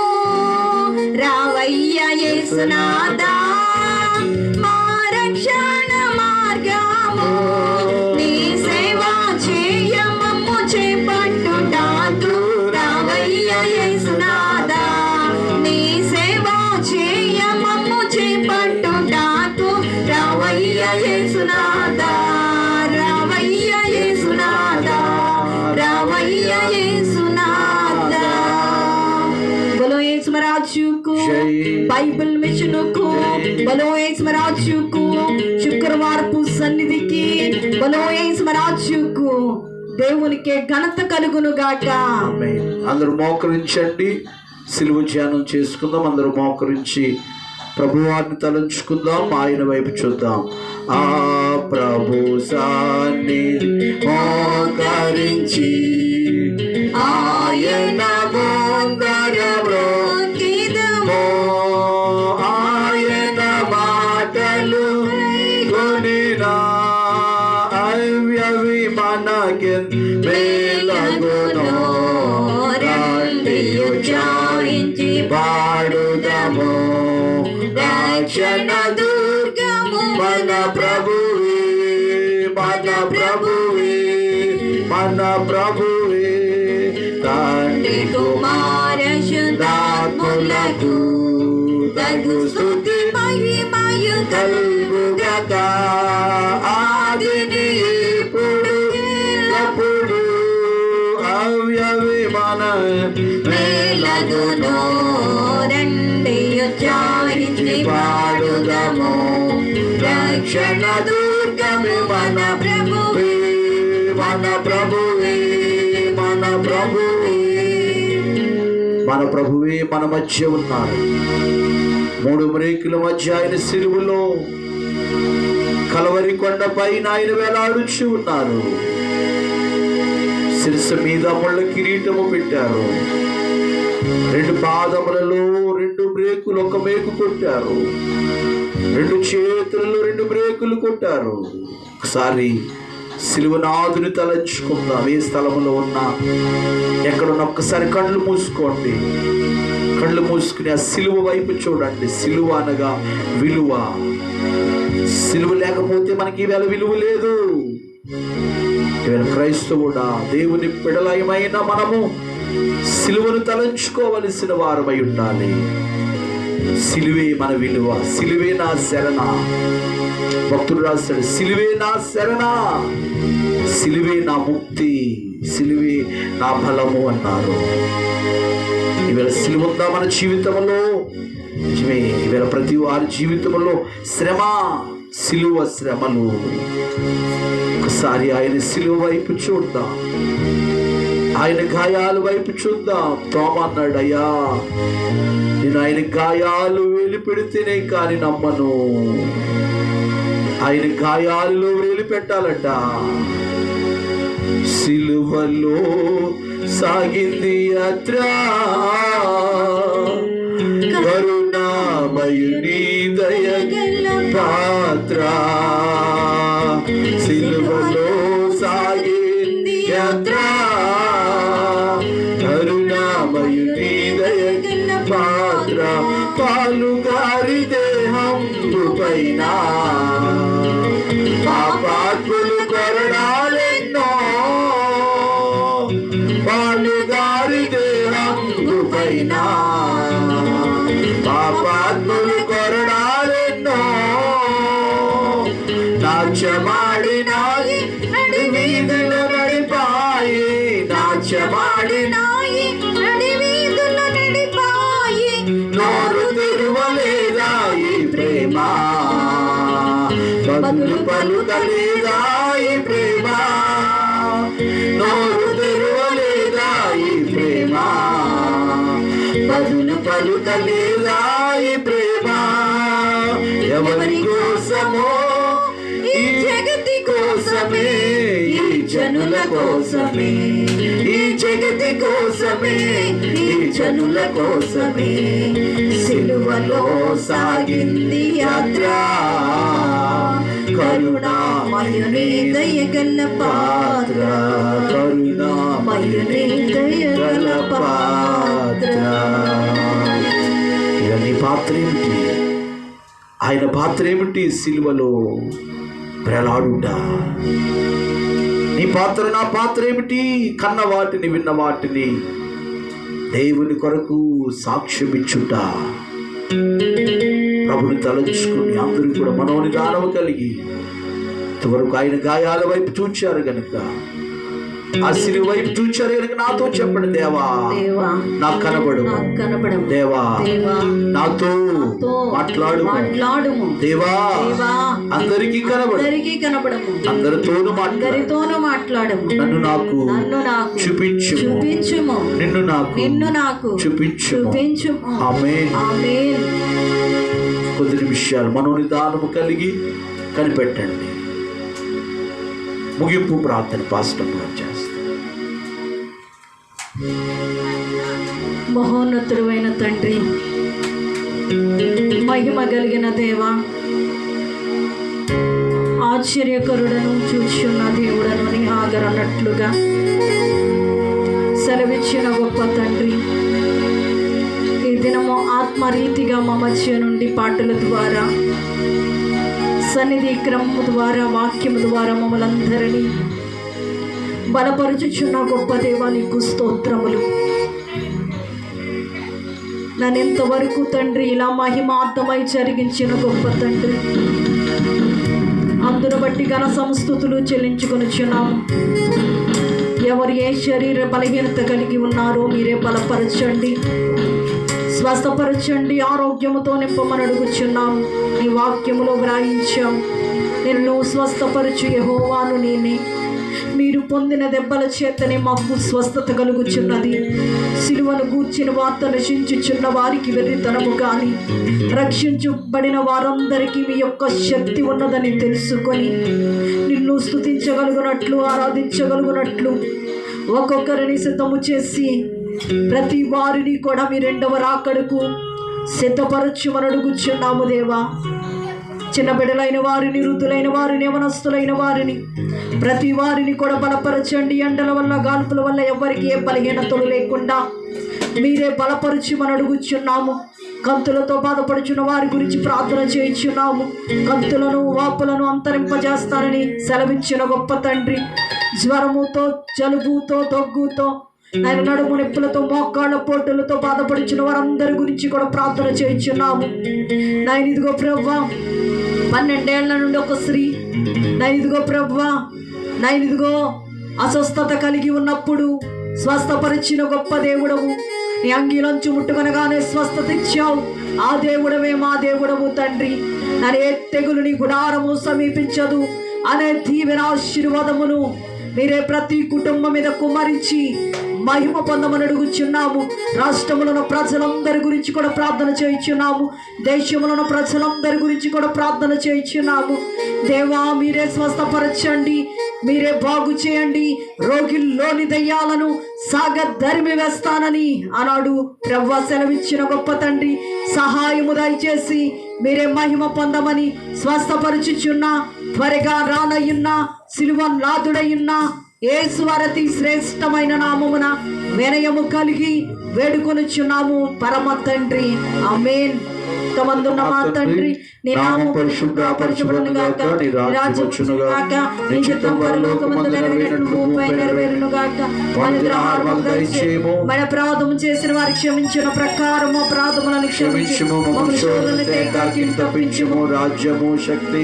రావయ్య యేసునాథా మా రక్షణ మార్గము, నీ సేవ చేయమము చేపట్టుటకు రావయ్య యేసునాథా, నీ సేవ చేయమము చేపట్టుటకు రావయ్య యేసునాథా, రావయ్య యేసునాథా, రావయ్య యేసునాథా. बोलो యేసురాజుకు, బైబిల్ మిషన్కు, బలో యేసురాజుకు, శుక్రవారపు సన్నిధికి, బలో యేసురాజుకు దేవునికి ఘనత కలుగును గాక. ఆమేన్. అందరూ మోకరించండి, సిలువ ధ్యానం చేసుకుందాం. అందరూ మోకరించి ప్రభువారిని తలంచుకుందాం, ఆయన వైపు చూద్దాం. ఆ ప్రభు సన్నిధి మోకరించి ఆయన ముందర మ్రోకిదము, ఆయన మాటలు కొనినా అవ్యవి మనకెంత మేలగునో, రండియు జాయించి పాడుదము, రక్షణ దుర్గము మన ప్రభువే, మన ప్రభువే, మన ప్రభువే, తండ్రి కుమార శుద్ధాత్ములకు తగు స్తుతి మహిమయు కలుగుగాక, ఆదిని ఇప్పుడు ఎల్లప్పుడు అవ్యవి మన మేలగునో, రండియు జాయించి పాడుదము, రక్షణ దుర్గము మన ప్రభువే, మన ప్రభువే, మన ప్రభువే మన మధ్య ఉన్నారు. 3 మ్రేకుల మధ్య ఆయన సిలువలో కలవరి కొండ పైన ఆయన వేలాడుచు ఉన్నారు. శిరస్సు మీద ముళ్ళ కిరీటము పెట్టారు. 2 పాదములలో 2 బ్రేకులు, 1 మేకు కొట్టారు. 2 చేతులలో 2 బ్రేకులు కొట్టారు. ఒకసారి సిలువనాథుని తలంచుకుందాం. ఏ స్థలంలో ఉన్నా, ఎక్కడున్నా ఒక్కసారి కళ్ళు మూసుకోండి. కళ్ళు మూసుకుని ఆ సిలువ వైపు చూడండి. సిలువ అనగా విలువ. సిలువ లేకపోతే మనకి ఈవేళ విలువ లేదు. ఈవేళ క్రైస్తవుడా, దేవుని పిడలయమైన మనము సిలువను తలంచుకోవలసిన వారమై ఉండాలి. సిలువే మన విలువ. సిలువే నా శరణ. భక్తుడు రాస్తాడు, సిలువే నా శరణ, సిలువే నా ముక్తి, సిలువే నా బలము అన్నారు. ఈవేళ సిలువ ఉందా మన జీవితంలో? నిజమే. ఈవేళ ప్రతి వారి జీవితంలో శ్రమ, సిలువ శ్రమలు. ఒకసారి ఆయన సిలువ వైపు చూద్దాం. ఆయన గాయాల వైపు చూద్దాం. తోమ అన్నాడు, అయ్యా నేను ఆయన గాయాలు వేలు పెడితేనే కానీ నమ్మను. ఆయన గాయాలలో వేలు పెట్టాలట. సిలువలో సాగింది యాత్ర, కరుణామయుని దయగల పాత్ర. సిలువలో సాగింది యాత్ర, కరుణామయుని దయగల పాత్ర. పాలుగారి దేహం పైన పాపాత్ములు కొరడాలెన్నో, పాలుగారి దేహం పైన పాపాత్ములు కొరడాలెన్నో. నాట్యమాడినాయి నడివీధులు నడిపాయి, నాట్యమాడినాయి నడివీధులు నడిపాయి. నోరు తెరువలేదా ఈ ప్రేమ, బదులు పలుకలేదా ఈ ప్రేమ. నోరు తెరువలేదా ఈ ప్రేమ, బదులు పలుకలేదా ఈ ప్రేమ. ఎవరి కోసమో? ఈ జగతి కోసమే, ఈ జనుల కోసమే, ఈ జగతి కోసమే, ఈ జనుల కోసమే. సిలువలో సాగింది యాత్ర, కరుణామయుని దయగల పాత్ర, కరుణామయుని దయగల పాత్ర. ఇవన్నీ పాత్ర ఏమిటి? ఆయన పాత్ర ఏమిటి? సిలువలో వేలాడుట. నీ పాత్ర, నా పాత్ర ఏమిటి? కన్న వాటిని, విన్న వాటిని దేవుని కొరకు సాక్ష్యమిచ్చుట. ప్రభుని తలంచుకుని అందరూ కూడా మనోనిదానం కలిగి ఇంతవరకు ఆయన గాయాల వైపు చూచారు గనుక, ఆ సిలువ వైపు చూచారు గనుక నాతో చెప్పండి, దేవా నాకు కనబడు, దేవా నాతో మాట్లాడుము, దేవా అందరికీ కనబడు, అందరితోనూ మాట్లాడము, నన్ను నాకు చూపించుము, నిన్ను నాకు చూపించుము. ఆమేన్. కొద్ది నిమిషాలు మనోనిదానము కలిగి కనిపెట్టండి. ముగింపు ప్రార్థన పాస్టర్ గారు చేస్తారు. మహోన్నతుడైన తండ్రి, మహిమ కలిగిన దేవా, ఆశ్చర్యకరుడను చూచున్న దేవుడను నీ ఆగరన్నట్లుగా సెలవిచ్చిన గొప్ప తండ్రి, ఈ దినము ఆత్మరీతిగా మా మధ్య నుండి పాటల ద్వారా, సన్నిధి క్రమము ద్వారా, వాక్యము ద్వారా మమ్మలందరినీ బలపరుచుచున్న గొప్ప దేవా నీకు స్తోత్రములు. నన్ను ఇంతవరకు తండ్రి ఇలా మహిమార్థమై జరిగించిన గొప్ప తండ్రి, అందును బట్టి ఘన సంస్తుతులు చెల్లించుకొనిచున్నాము. ఎవరు ఏ శరీర బలహీనత కలిగి ఉన్నారో మీరే బలపరచండి, స్వస్థపరచండి, ఆరోగ్యముతో నింపమని అడుగుచున్నాము. నీ వాక్యములో గ్రహించాం, నిన్ను స్వస్థపరచు యెహోవాను నేనే, మీ మీరు పొందిన దెబ్బల చేతనే మాకు స్వస్థత కలుగుచున్నది. సిలువను గూర్చిన వార్త నశించుచున్న వారికి వెర్రితనము కానీ, రక్షించబడిన వారందరికీ మీ యొక్క శక్తి ఉన్నదని తెలుసుకొని నిన్ను స్తుతించగలుగునట్లు, ఆరాధించగలుగునట్లు ఒక్కొక్కరిని సిద్ధము చేసి ప్రతి వారిని కూడా మీ రెండవ రాకడకు సిద్ధపరచుమని అడుగుచున్నాము దేవా. చిన్న బిడ్డలైన వారిని, వృద్ధులైన వారిని, యవనస్తులైన వారిని, ప్రతి వారిని కూడా బలపరచండి. ఎండల వల్ల, గాల్పుల వల్ల ఎవరికి ఏ బలహీనతలు లేకుండా మీరే బలపరచుమని అడుగుచున్నాము. కంతులతో బాధపడుచున్న వారి గురించి ప్రార్థన చేయించున్నాము. కంతులను, వాపులను అంతరింపజేస్తానని సెలవిచ్చిన గొప్ప తండ్రి, జ్వరముతో, జలుబుతో, దగ్గుతో, ఆయన నడుము నొప్పులతో, మోకాళ్ళ పోటులతో బాధపడుచున్న వారందరి గురించి కూడా ప్రార్థన చేయించున్నాము. నాయన ఇదిగో ప్రభువా, 12 ఏళ్ల నుండి ఒక స్త్రీ, నాయన ఇదిగో ప్రభువా, నాయన ఇదిగో అస్వస్థత కలిగి ఉన్నప్పుడు స్వస్థపరిచిన గొప్ప దేవుడవు. నీ అంగీలోంచి ముట్టుకొనగానే స్వస్థత ఇచ్చావు. ఆ దేవుడవే మా దేవుడవు తండ్రి. నన్ను ఏ తెగులు నీ గుడారము సమీపించదు అనే దీవెన ఆశీర్వాదమును మీరే ప్రతి కుటుంబం మీద కుమ్మరించి మహిమ పొందమని అడుగుచున్నాము. రాష్ట్రములను ప్రజలందరి గురించి కూడా ప్రార్థన చేయించున్నాము. దేశములను ప్రజలందరి గురించి కూడా ప్రార్థన చేయించున్నాము. దేవా, మీరే స్వస్థపరచండి, మీరే బాగు చేయండి. రోగిల్లోని దయ్యాలను సాగధరిమి వేస్తానని ఆనాడు ప్రభువా సెలవిచ్చిన గొప్ప తండ్రి, సహాయము దయచేసి మీరే మహిమ పొందమని, స్వస్థపరచుచున్న, త్వరగా రానయ్యున్న, సిలువ నాథుడయ్యున్న యేసు అతి శ్రేష్టమైన నామమున వినయము కలిగి వేడుకొనుచున్నాము పరమ తండ్రి. ఆమేన్. తమందున్న మా తండ్రి, నీ నామము పరిశుద్ధపరచబడును గాక, నీ రాజ్యం వచ్చును గాక, నీ చిత్తం పరలోకమందు నెరవేరును భూమిపై నెరవేరును గాక. మన ఆహారము దయచేయము, మన అపరాధము చేసిన వారి క్షమించిన ప్రకారము అపరాధములను క్షమించుము, మమ్మల్ని శోధన తేకాకి తప్పించుము. రాజ్యము, శక్తి,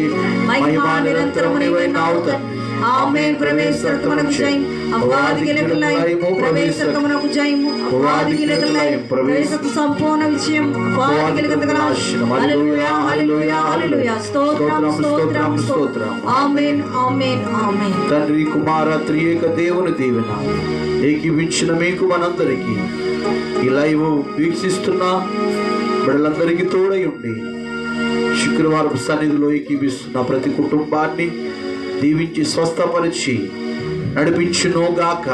మహిమ నిరంతరము నీవైనావు తండ్రి. ఆమేన్. ప్రవేశమునకు జయము, అపవాదికి లయము, ప్రవేశమునకు జయము, అపవాదికి లయము, ప్రవేశకు సంపూర్ణ విజయం, అపవాదికి నాశనం. హల్లెలూయా, హల్లెలూయా, హల్లెలూయా. స్తోత్రం, స్తోత్రం, స్తోత్రం. ఆమేన్, ఆమేన్, ఆమేన్. తండ్రి, కుమార, త్రియేక దేవుని దీవెన ఏకీవించిన మీకు మనందరికీ, ఈ లైవ్ వీక్షిస్తున్న బిడ్డలందరికీ తోడై ఉండి శుక్రవారం సన్నిధిలో ఏకీవిస్తున్న ప్రతి కుటుంబాన్ని దీవించి స్వస్థపరిచి నడిపించునుగాక.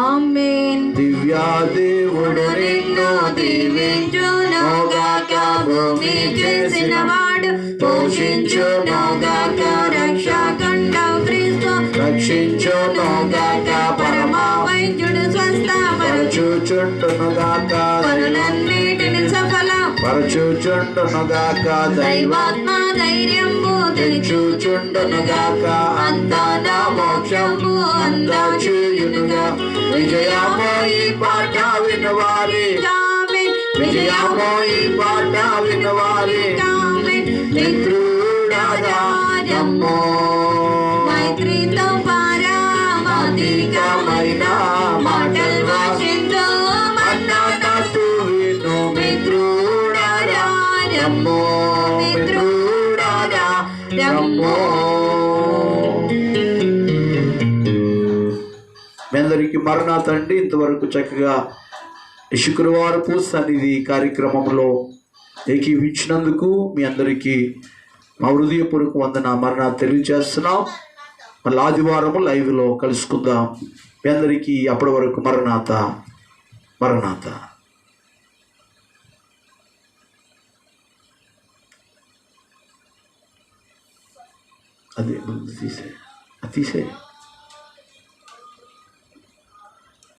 ఆమేన్. దివ్యా దేవుడు నిన్ను దీవించునుగాక, భూమి చేసిన వాడు పోషించునుగాక, రక్షకండవు క్రీస్తు రక్షించునుగాక, పరమ వైద్యుడు స్వస్థపరచుచుండునుగాక, పనులన్నిటిని సఫలపరచుచుండునుగాక, దైవాత్మ ధైర్యంబు తెచ్చుచుండునుగాక, అంతా నా మోక్షము అందా చేయునుగా. విజయమో ఈ పాట వినవారి, విజయమో ఈ పాట వినవారి, మిత్రుడారమ్మో మైత్రితో పారమాధికమైన మాటలు వాషిందో మన్నాతు విను. మిత్రుడారమ్మో, మిత్రుడారమ్మో. మీ అందరికీ మరణాత అండి. ఇంతవరకు చక్కగా ఈ శుక్రవారపు సన్నిధి కార్యక్రమంలో ఏకీవించినందుకు మీ అందరికీ మా హృదయపూర్వక వందన మరణాత తెలియజేస్తున్నాం. మళ్ళీ ఆదివారము లైవ్లో కలుసుకుందాం. మీ అందరికీ అప్పటి వరకు మరణాత, మరణాత. అదే తీసే